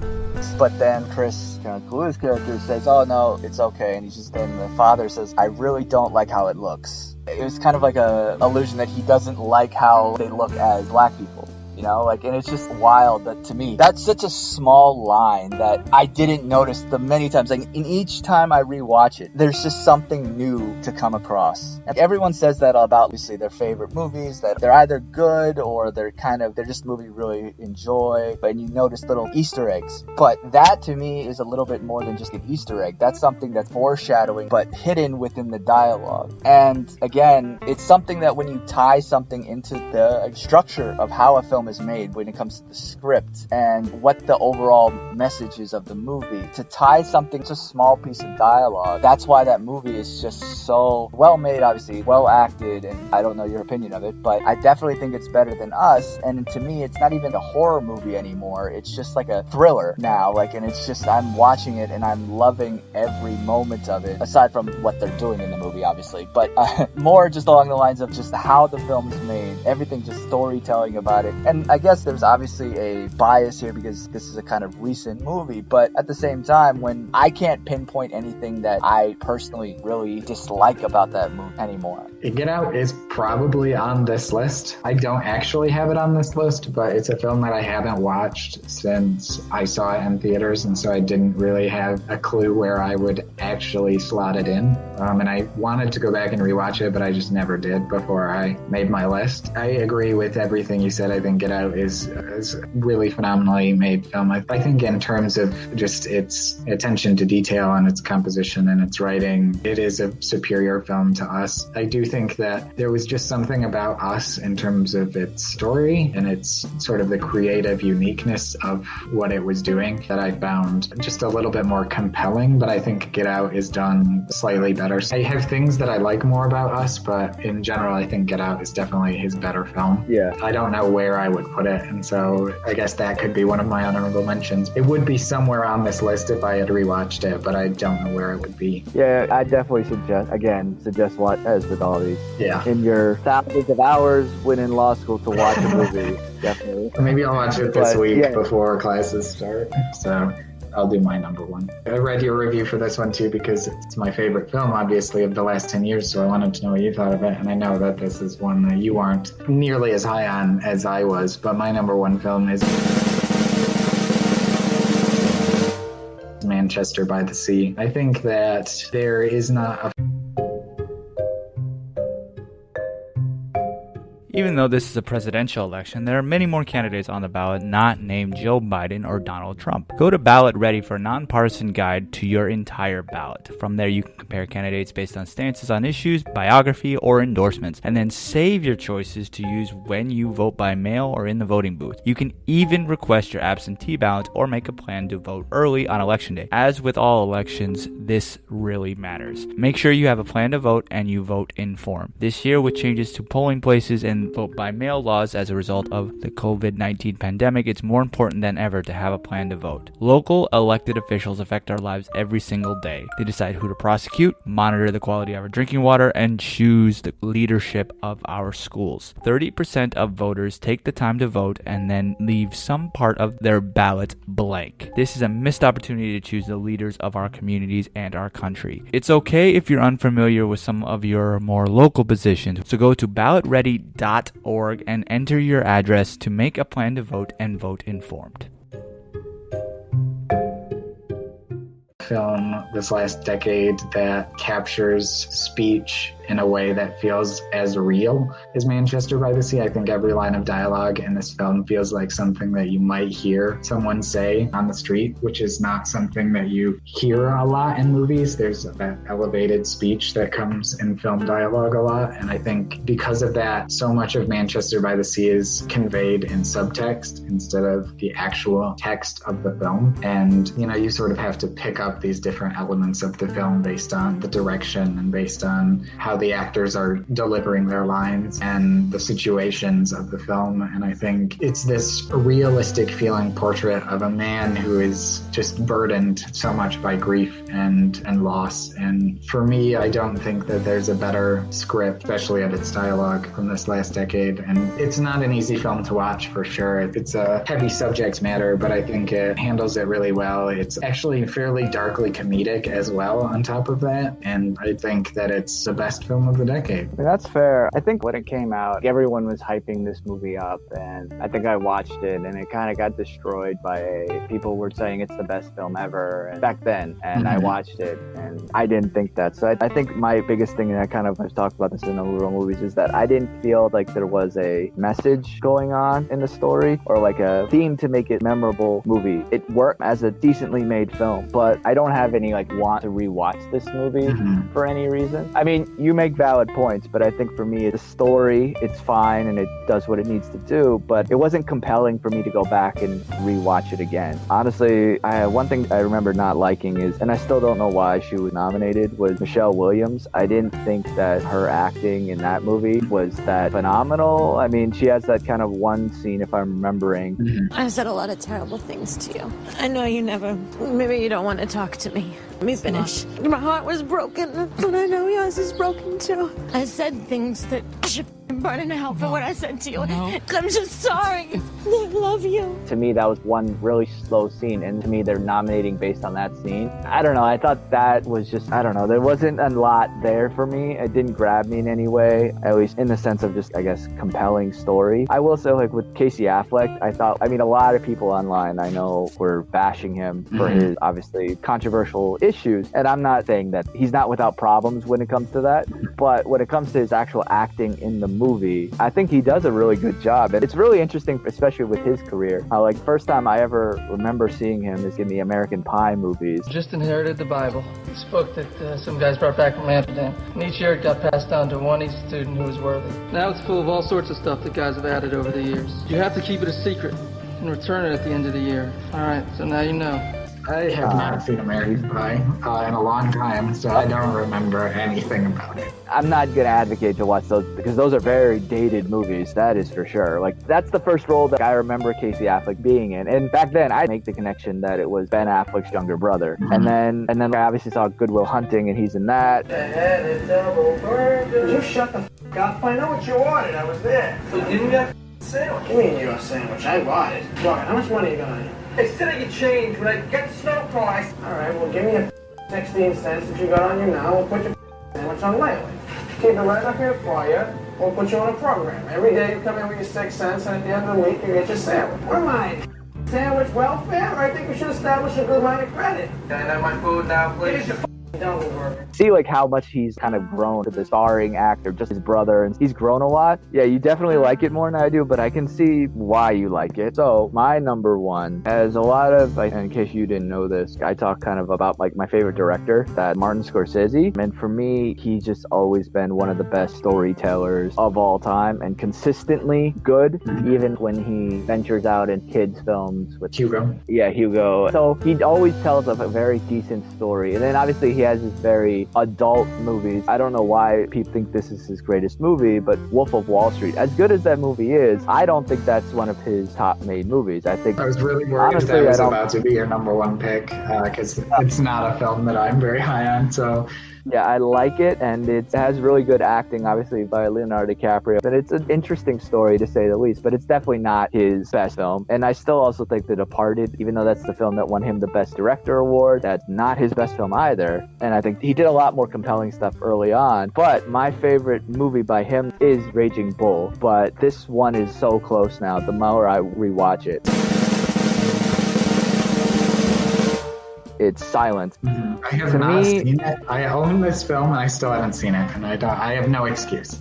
[SPEAKER 2] But then Chris Kaluuya's character says, oh no, it's okay, and then the father says, I really don't like how it looks. It was kind of like a illusion that he doesn't like how they look as black people. You know, like, and it's just wild that to me, that's such a small line that I didn't notice the many times. Like, in each time I rewatch it, there's just something new to come across. And everyone says that about, obviously, their favorite movies, that they're either good or they're just movies you really enjoy, and you notice little Easter eggs. But that to me is a little bit more than just an Easter egg. That's something that's foreshadowing, but hidden within the dialogue. And again, it's something that when you tie something into the structure of how a film is made, when it comes to the script and what the overall message is of the movie, to tie something to a small piece of dialogue, that's why that movie is just so well made, obviously well acted, and I don't know your opinion of it, but I definitely think it's better than Us. And to me, it's not even a horror movie anymore, it's just like a thriller now, like, and it's just, I'm watching it and I'm loving every moment of it, aside from what they're doing in the movie, obviously, but more just along the lines of just how the film is made, everything, just storytelling about it. And I guess there's obviously a bias here because this is a kind of recent movie, but at the same time, when I can't pinpoint anything that I personally really dislike about that movie anymore.
[SPEAKER 3] Get Out is probably on this list. I don't actually have it on this list, but it's a film that I haven't watched since I saw it in theaters, and so I didn't really have a clue where I would actually slot it in. And I wanted to go back and rewatch it, but I just never did before I made my list. I agree with everything you said. I think Get Out is a really phenomenally made film. I think in terms of just its attention to detail and its composition and its writing, it is a superior film to Us. I do think that there was just something about Us in terms of its story and its sort of the creative uniqueness of what it was doing that I found just a little bit more compelling, but I think Get Out is done slightly better. I have things that I like more about Us, but in general, I think Get Out is definitely his better film.
[SPEAKER 4] Yeah.
[SPEAKER 3] I don't know where I would put it, and so I guess that could be one of my honorable mentions. It would be somewhere on this list if I had rewatched it, but I don't know where it would be.
[SPEAKER 4] Yeah, I definitely suggest watch, as with all these.
[SPEAKER 3] Yeah.
[SPEAKER 4] In your thousands of hours when in law school to watch a movie, definitely.
[SPEAKER 3] Maybe I'll watch it this week before classes start. So I'll do my number one. I read your review for this one too because it's my favorite film, obviously, of the last 10 years, so I wanted to know what you thought of it, and I know that this is one that you aren't nearly as high on as I was, but my number one film is Manchester by the Sea. I think that there is not a
[SPEAKER 2] Even though this is a presidential election, there are many more candidates on the ballot not named Joe Biden or Donald Trump. Go to Ballot Ready for a nonpartisan guide to your entire ballot. From there, you can compare candidates based on stances on issues, biography, or endorsements, and then save your choices to use when you vote by mail or in the voting booth. You can even request your absentee ballot or make a plan to vote early on election day. As with all elections, this really matters. Make sure you have a plan to vote and you vote informed. This year, with changes to polling places and vote by mail laws as a result of the COVID-19 pandemic, it's more important than ever to have a plan to vote. Local elected officials affect our lives every single day. They decide who to prosecute, monitor the quality of our drinking water, and choose the leadership of our schools. 30% of voters take the time to vote and then leave some part of their ballot blank. This is a missed opportunity to choose the leaders of our communities and our country. It's okay if you're unfamiliar with some of your more local positions, so go to ballotready.org and enter your address to make a plan to vote and vote informed.
[SPEAKER 3] Film this last decade that captures speech in a way that feels as real as Manchester by the Sea. I think every line of dialogue in this film feels like something that you might hear someone say on the street, which is not something that you hear a lot in movies. There's that elevated speech that comes in film dialogue a lot, and I think because of that, so much of Manchester by the Sea is conveyed in subtext instead of the actual text of the film. And, you know, you sort of have to pick up these different elements of the film based on the direction and based on how the actors are delivering their lines and the situations of the film. And I think it's this realistic feeling portrait of a man who is just burdened so much by grief and loss. And for me, I don't think that there's a better script, especially of its dialogue from this last decade. And it's not an easy film to watch for sure. It's a heavy subject matter, but I think it handles it really well. It's actually fairly darkly comedic as well on top of that. And I think that it's the best film of the decade.
[SPEAKER 4] That's fair. I think when it came out, everyone was hyping this movie up, and I think I watched it and it kind of got destroyed by people were saying it's the best film ever back then, and I watched it and I didn't think that. So I think my biggest thing, and I've talked about this in a little movies, is that I didn't feel like there was a message going on in the story or like a theme to make it memorable movie. It worked as a decently made film, but I don't have any want to rewatch this movie for any reason. I mean, you make valid points, but I think for me, the story, it's fine and it does what it needs to do, but it wasn't compelling for me to go back and rewatch it again. Honestly, one thing I remember not liking is, and I still don't know why she was nominated, was Michelle Williams. I didn't think that her acting in that movie was that phenomenal. I mean, she has that kind of one scene, if I'm remembering.
[SPEAKER 8] I've said a lot of terrible things to you. I know you never, maybe you don't want to talk to me. Let me finish. My heart was broken, and I know yours is broken too. I said things that should burning in hell for what I said to you. I'm just sorry. I love you.
[SPEAKER 4] To me, that was one really slow scene, and to me, they're nominating based on that scene. I don't know, I thought that was just, I don't know, there wasn't a lot there for me. It didn't grab me in any way, at least in the sense of just, I guess, compelling story. I will say, like, with Casey Affleck, I mean, a lot of people online I know were bashing him for his, obviously, controversial issues, and I'm not saying that he's not without problems when it comes to that, but when it comes to his actual acting in the movie, I think he does a really good job. And it's really interesting, especially with his career, how, like, first time I ever remember seeing him is in the American Pie movies.
[SPEAKER 9] Just inherited the Bible. It's a book that some guys brought back from Amsterdam. And each year it got passed down to one each student who was worthy. Now it's full of all sorts of stuff that guys have added over the years. You have to keep it a secret and return it at the end of the year. All right, so now you know.
[SPEAKER 3] I have not seen American Pie in a long time, so I don't remember anything about it.
[SPEAKER 4] I'm not going to advocate to watch those because those are very dated movies, that is for sure. Like, that's the first role that I remember Casey Affleck being in. And back then, I'd make the connection that it was Ben Affleck's younger brother. And then I obviously saw Good Will Hunting, and he's in that.
[SPEAKER 10] Would you shut the f*** up? I know what you wanted. I was there. So give me that sandwich. Give me your sandwich. I bought it. Look, how much money you got? I said I could change when I get the snow price. All right, well, give me a 16 cents that you got on you now. We'll put your sandwich on layaway. Keep it right up here for you. We'll put you on a program. Every day you come in with your 6 cents, and at the end of the week, you get your sandwich. What am I? Sandwich welfare? I think we should establish a good line of credit. Can I have my food now, please?
[SPEAKER 4] See, like, how much he's kind of grown to the starring actor, just his brother, and he's grown a lot. Yeah, you definitely like it more than I do, but I can see why you like it. So my number one has a lot of, in case you didn't know this, I talk kind of about, like, my favorite director, that Martin Scorsese. And for me, he's just always been one of the best storytellers of all time, and consistently good, even when he ventures out in kids films with
[SPEAKER 3] Hugo.
[SPEAKER 4] Yeah, Hugo. So he always tells a very decent story. And then obviously he has his very adult movies. I don't know why people think this is his greatest movie, but Wolf of Wall Street, as good as that movie is, I don't think that's one of his top made movies. I think,
[SPEAKER 3] I was really worried honestly, that was about to be your number one pick, because it's not a film that I'm very high on. So
[SPEAKER 4] yeah, I like it, and it has really good acting, obviously, by Leonardo DiCaprio. And it's an interesting story, to say the least, but it's definitely not his best film. And I still also think The Departed, even though that's the film that won him the Best Director award, that's not his best film either. And I think he did a lot more compelling stuff early on. But my favorite movie by him is Raging Bull. But this one is so close now, the more I rewatch it. It's Silent.
[SPEAKER 3] I have not seen it. I own this film and I still haven't seen it, and I have no excuse.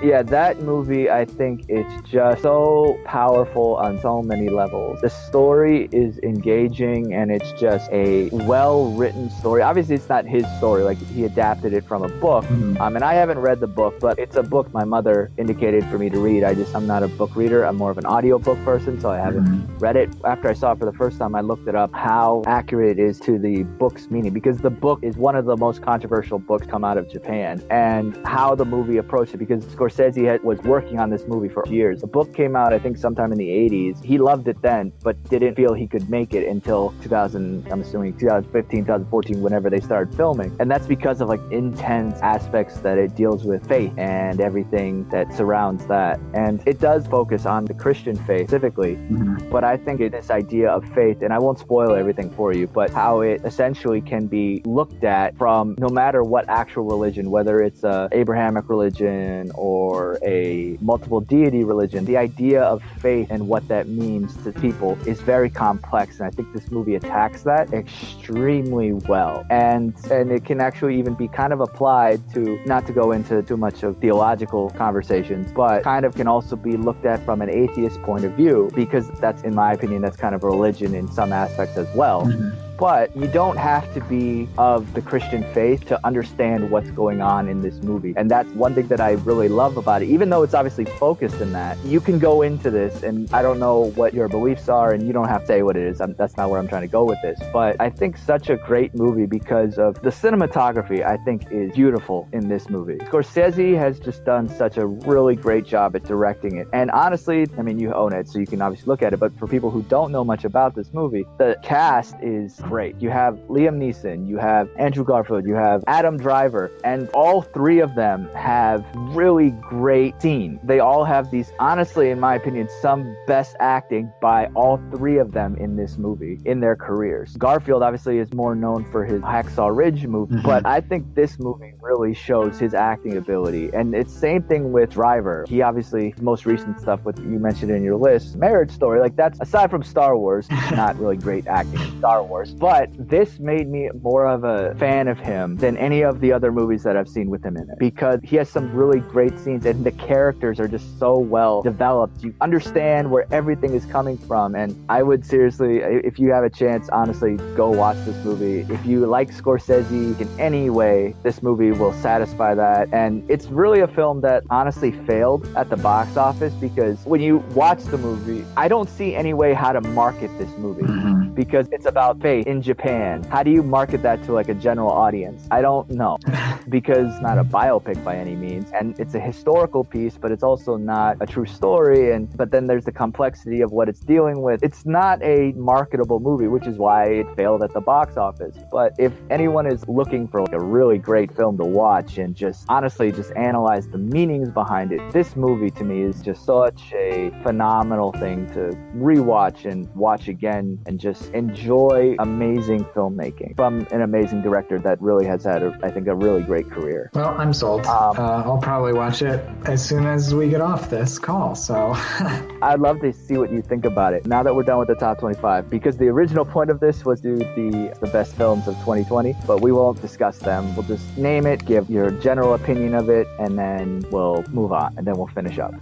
[SPEAKER 4] Yeah, that movie, I think it's just so powerful on so many levels. The story is engaging, and it's just a well-written story. Obviously, it's not his story. Like, he adapted it from a book. And I haven't read the book, but it's a book my mother indicated for me to read. I'm not a book reader. I'm more of an audiobook person, so I haven't read it. After I saw it for the first time, I looked it up, how accurate it is to the book's meaning, because the book is one of the most controversial books come out of Japan, and how the movie approached it, because Scorsese was working on this movie for years. The book came out, I think, sometime in the 80s. He loved it then, but didn't feel he could make it until 2015, 2014, whenever they started filming. And that's because of, like, intense aspects that it deals with faith and everything that surrounds that. And it does focus on the Christian faith specifically, but I think this idea of faith, and I won't spoil everything for you, but how it essentially can be looked at from no matter what actual religion, whether it's a Abrahamic religion or a multiple deity religion. The idea of faith and what that means to people is very complex, and I think this movie attacks that extremely well. And it can actually even be kind of applied to, not to go into too much of theological conversations, but kind of can also be looked at from an atheist point of view, because that's, in my opinion, that's kind of religion in some aspects as well. But you don't have to be of the Christian faith to understand what's going on in this movie. And that's one thing that I really love about it. Even though it's obviously focused in that, you can go into this, and I don't know what your beliefs are, and you don't have to say what it is. That's not where I'm trying to go with this. But I think such a great movie because of the cinematography, I think, is beautiful in this movie. Scorsese has just done such a really great job at directing it. And honestly, I mean, you own it, so you can obviously look at it. But for people who don't know much about this movie, the cast is great. You have Liam Neeson, you have Andrew Garfield, you have Adam Driver, and all three of them have really great scenes. They all have these, honestly, in my opinion, some best acting by all three of them in this movie in their careers. Garfield obviously is more known for his Hacksaw Ridge movie, but I think this movie really shows his acting ability. And it's same thing with Driver. He obviously, his most recent stuff with you mentioned in your list, Marriage Story, like that's, aside from Star Wars, not really great acting in Star Wars, but this made me more of a fan of him than any of the other movies that I've seen with him in it, because he has some really great scenes and the characters are just so well developed. You understand where everything is coming from, and I would seriously, if you have a chance, honestly, go watch this movie. If you like Scorsese in any way, this movie will satisfy that. And it's really a film that honestly failed at the box office, because when you watch the movie, I don't see any way how to market this movie, because it's about faith in Japan. How do you market that to like a general audience? I don't know, because it's not a biopic by any means, and it's a historical piece, but it's also not a true story. And but then there's the complexity of what it's dealing with. It's not a marketable movie, which is why it failed at the box office. But if anyone is looking for like a really great film to watch and just honestly just analyze the meanings behind it, this movie to me is just such a phenomenal thing to rewatch and watch again and just enjoy amazing filmmaking from an amazing director that really has had, I think, a really great career.
[SPEAKER 3] Well, I'm sold. I'll probably watch it as soon as we get off this call, so...
[SPEAKER 4] I'd love to see what you think about it now that we're done with the top 25, because the original point of this was to do the best films of 2020, but we won't discuss them. We'll just name it, give your general opinion of it, and then we'll move on, and then we'll finish up.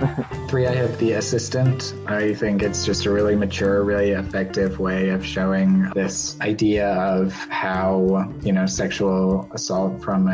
[SPEAKER 3] 3, I have The Assistant. I think it's just a really mature, really effective way of showing this idea of how, you know, sexual assault from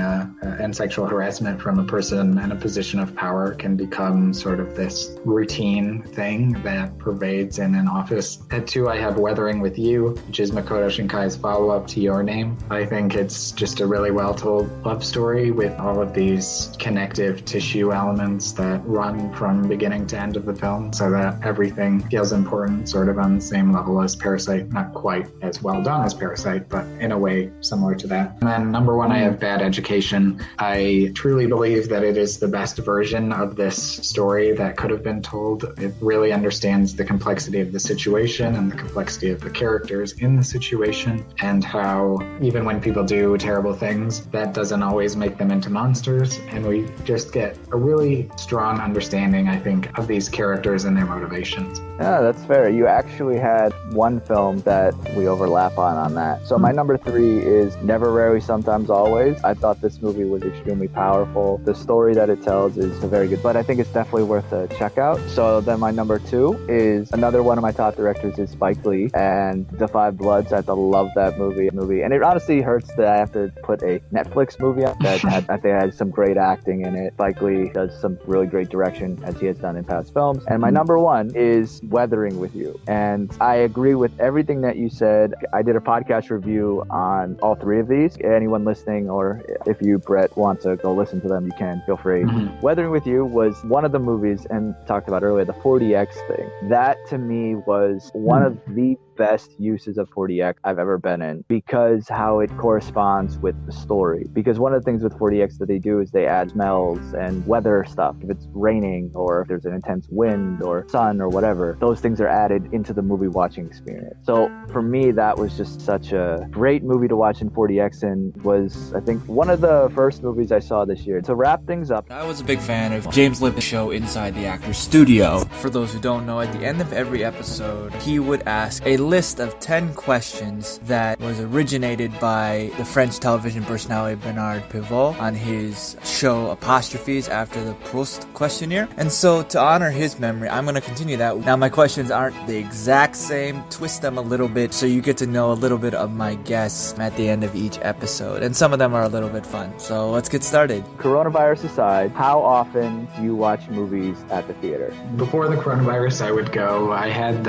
[SPEAKER 3] and sexual harassment from a person in a position of power can become sort of this routine thing that pervades in an office. At 2, I have Weathering with You, which is Makoto Shinkai's follow-up to Your Name. I think it's just a really well-told love story with all of these connective tissue elements that run from beginning to end of the film, so that everything feels important, sort of on the same level as Parasite. Not quite as well done as Parasite, but in a way similar to that. And then number 1, I have Bad Education. I truly believe that it is the best version of this story that could have been told. It really understands the complexity of the situation and the complexity of the characters in the situation, and how even when people do terrible things, that doesn't always make them into monsters. And we just get a really strong understanding, I think, of these characters and their motivations.
[SPEAKER 4] Yeah, that's fair. You actually had one film that we overlap on that. So my number 3 is Never, Rarely, Sometimes, Always. I thought this movie was extremely powerful. The story that it tells is very good, but I think it's definitely worth a check out. So then my number 2 is another one of my top directors is Spike Lee, and The Five Bloods. I love that movie. And it honestly hurts that I have to put a Netflix movie on that I think had some great acting in it. Spike Lee does some really great direction, as he has done in past films. And my number 1 is Weathering with You. And I agree with everything that you said. I did a podcast review on all 3 of these. Anyone listening, or if you, Brett, want to go listen to them, you can. Feel free. Weathering with You was one of the movies, and talked about earlier, the 40X thing. That to me was one of the best uses of 40X I've ever been in, because how it corresponds with the story. Because one of the things with 40X that they do is they add smells and weather stuff. If it's raining, or if there's an intense wind or sun or whatever, those things are added into the movie watching experience. So for me, that was just such a great movie to watch in 40X, and was, I think, one of the first movies I saw this year. To wrap things up,
[SPEAKER 2] I was a big fan of James Libby's show Inside the Actor's Studio. For those who don't know, at the end of every episode, he would ask a list of 10 questions that was originated by the French television personality Bernard Pivot on his show Apostrophes after the Proust questionnaire. And so to honor his memory, I'm going to continue that. Now my questions aren't the exact same, twist them a little bit so you get to know a little bit of my guests at the end of each episode. And some of them are a little bit fun. So let's get started.
[SPEAKER 4] Coronavirus aside, how often do you watch movies at the theater?
[SPEAKER 3] Before the coronavirus, I would go. I had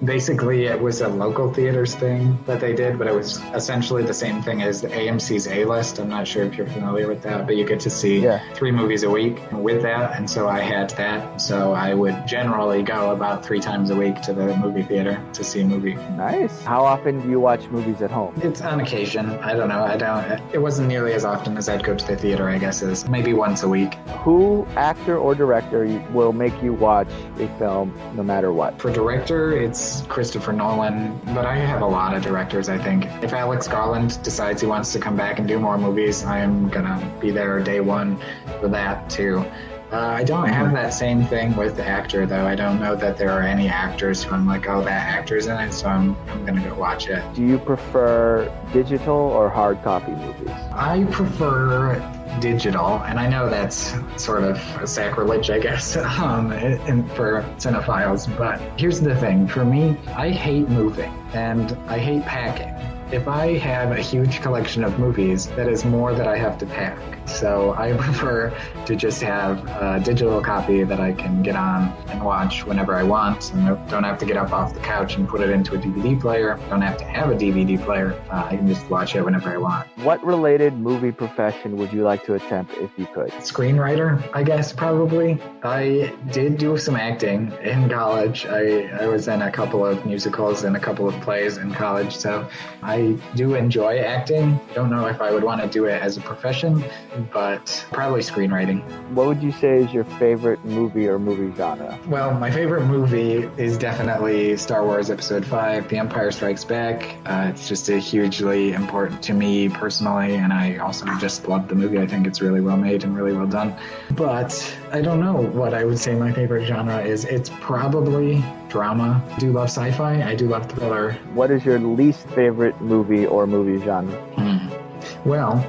[SPEAKER 3] basically it was a local theaters thing that they did, but it was essentially the same thing as the AMC's A-List. I'm not sure if you're familiar with that, but you get to see 3 movies a week with that, and so I had that. So I would generally go about about 3 times a week to the movie theater to see a movie.
[SPEAKER 4] Nice. How often do you watch movies at home?
[SPEAKER 3] It's on occasion. I don't know. It wasn't nearly as often as I'd go to the theater, I guess, is maybe once a week.
[SPEAKER 4] Who, actor or director, will make you watch a film no matter what?
[SPEAKER 3] For director, it's Christopher Nolan, but I have a lot of directors, I think. If Alex Garland decides he wants to come back and do more movies, I'm gonna be there day one for that too. I don't have that same thing with the actor, though. I don't know that there are any actors who I'm like, oh, that actor's in it, so I'm gonna go watch it.
[SPEAKER 4] Do you prefer digital or hard copy movies?
[SPEAKER 3] I prefer digital, and I know that's sort of a sacrilege, I guess, for cinephiles, but here's the thing. For me, I hate moving, and I hate packing. If I have a huge collection of movies, that is more that I have to pack. So I prefer to just have a digital copy that I can get on and watch whenever I want, and I don't have to get up off the couch and put it into a DVD player. I don't have to have a DVD player. I can just watch it whenever I want.
[SPEAKER 4] What related movie profession would you like to attempt if you could?
[SPEAKER 3] Screenwriter, I guess, probably. I did do some acting in college. I was in a couple of musicals and a couple of plays in college, so I do enjoy acting. Don't know if I would want to do it as a profession, but probably screenwriting.
[SPEAKER 4] What would you say is your favorite movie or movie genre?
[SPEAKER 3] Well, my favorite movie is definitely Star Wars Episode 5, The Empire Strikes Back. It's just hugely important to me personally, and I also just love the movie. I think it's really well made and really well done. But I don't know what I would say my favorite genre is. It's probably drama. I do love sci-fi. I do love thriller.
[SPEAKER 4] What is your least favorite movie or movie genre?
[SPEAKER 3] Well,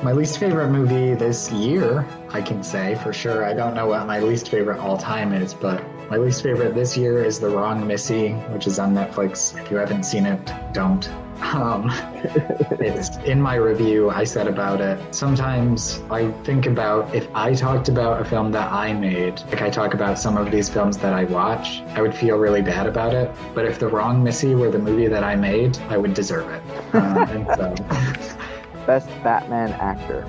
[SPEAKER 3] my least favorite movie this year, I can say for sure. I don't know what my least favorite all time is, but my least favorite this year is The Wrong Missy, which is on Netflix. If you haven't seen it, don't. It's in my review, I said about it. Sometimes I think about if I talked about a film that I made, like I talk about some of these films that I watch, I would feel really bad about it. But if The Wrong Missy were the movie that I made, I would deserve it. And so...
[SPEAKER 4] Best Batman actor.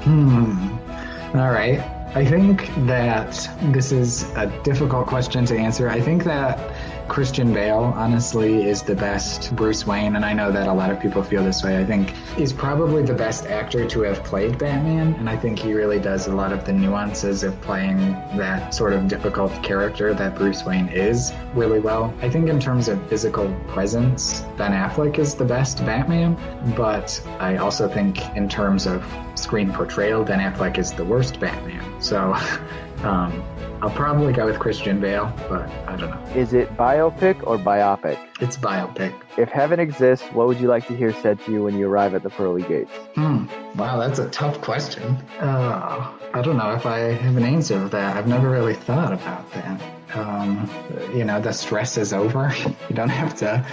[SPEAKER 3] All right. I think that this is a difficult question to answer. I think that Christian Bale, honestly, is the best Bruce Wayne, and I know that a lot of people feel this way. I think he's probably the best actor to have played Batman, and I think he really does a lot of the nuances of playing that sort of difficult character that Bruce Wayne is really well. I think in terms of physical presence, Ben Affleck is the best Batman, but I also think in terms of screen portrayal, Ben Affleck is the worst Batman. So, I'll probably go with Christian Bale, but I don't know.
[SPEAKER 4] Is it biopic or biopic?
[SPEAKER 3] It's biopic.
[SPEAKER 4] If heaven exists, what would you like to hear said to you when you arrive at the pearly gates?
[SPEAKER 3] Wow, that's a tough question. I don't know if I have an answer for that. I've never really thought about that. The stress is over. You don't have to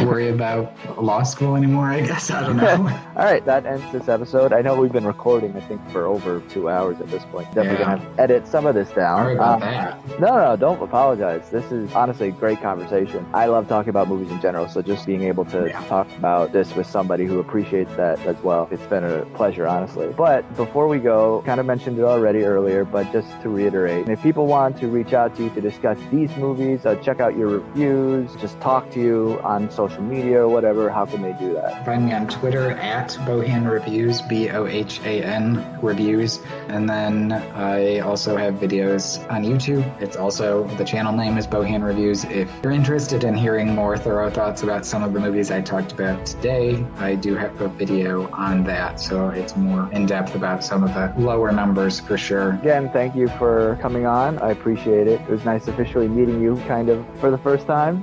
[SPEAKER 3] worry about law school anymore, I guess. I don't know.
[SPEAKER 4] All right, that ends this episode. I know we've been recording, I think, for over 2 hours at this point. Definitely going to have to edit some of this down.
[SPEAKER 3] Sorry about that.
[SPEAKER 4] No, don't apologize. This is honestly a great conversation. I love talking about movies in general, so just being able to talk about this with somebody who appreciates that as well, it's been a pleasure, honestly. But before we go, kind of mentioned it already earlier, but just to reiterate, if people want to reach out to you to discuss these movies, check out your reviews, just talk to you on social media or whatever, how can they do that?
[SPEAKER 3] Find me on Twitter at Bohan Reviews, Bohan Reviews. And then I also have videos on YouTube. It's also, the channel name is Bohan Reviews. If you're interested in hearing more thorough thoughts about some of the movies I talked about today, I do have a video on that. So it's more in depth about some of the lower numbers for sure.
[SPEAKER 4] Again, thank you for coming on. I appreciate it. It was nice officially meeting you kind of for the first time.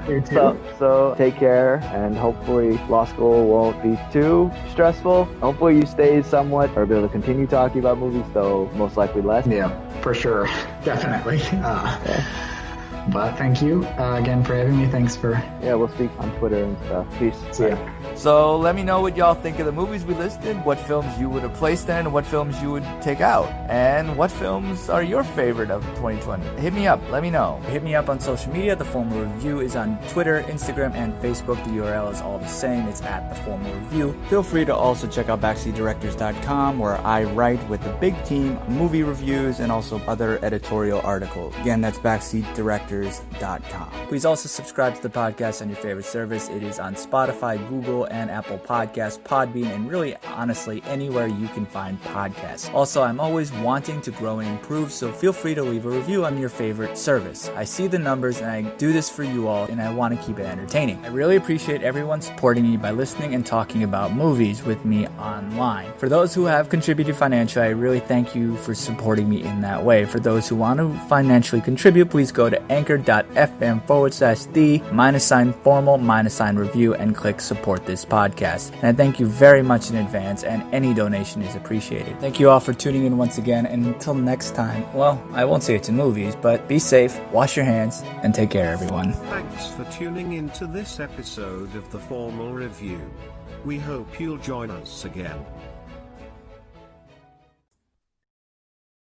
[SPEAKER 3] You too.
[SPEAKER 4] So take care, and hopefully law school won't be too stressful. Hopefully you stay somewhat or be able to continue talking about movies, though most likely less.
[SPEAKER 3] Yeah, for sure. Definitely. But thank you again for having me. Thanks for...
[SPEAKER 4] Yeah, we'll speak on Twitter and stuff. Peace.
[SPEAKER 3] See ya.
[SPEAKER 2] So let me know what y'all think of the movies we listed, what films you would have placed in, and what films you would take out, and what films are your favorite of 2020. Hit me up. Let me know.
[SPEAKER 11] Hit me up on social media. The Formal Review is on Twitter, Instagram, and Facebook. The URL is all the same. It's at The Formal Review.
[SPEAKER 2] Feel free to also check out backseatdirectors.com, where I write with the big team movie reviews and also other editorial articles. Again, that's backseatdirectors.com. filmmakers.com. Please also subscribe to the podcast on your favorite service. It is on Spotify, Google, and Apple Podcasts, Podbean, and really, honestly, anywhere you can find podcasts. Also, I'm always wanting to grow and improve, so feel free to leave a review on your favorite service. I see the numbers, and I do this for you all, and I want to keep it entertaining. I really appreciate everyone supporting me by listening and talking about movies with me online. For those who have contributed financially, I really thank you for supporting me in that way. For those who want to financially contribute, please go to anchor.fm/the-formal-review and click support this podcast. And I thank you very much in advance, and any donation is appreciated. Thank you all for tuning in once again, and until next time, well, I won't say it to movies, but be safe, wash your hands, and take care, everyone.
[SPEAKER 1] Thanks for tuning in to this episode of The Formal Review. We hope you'll join us again.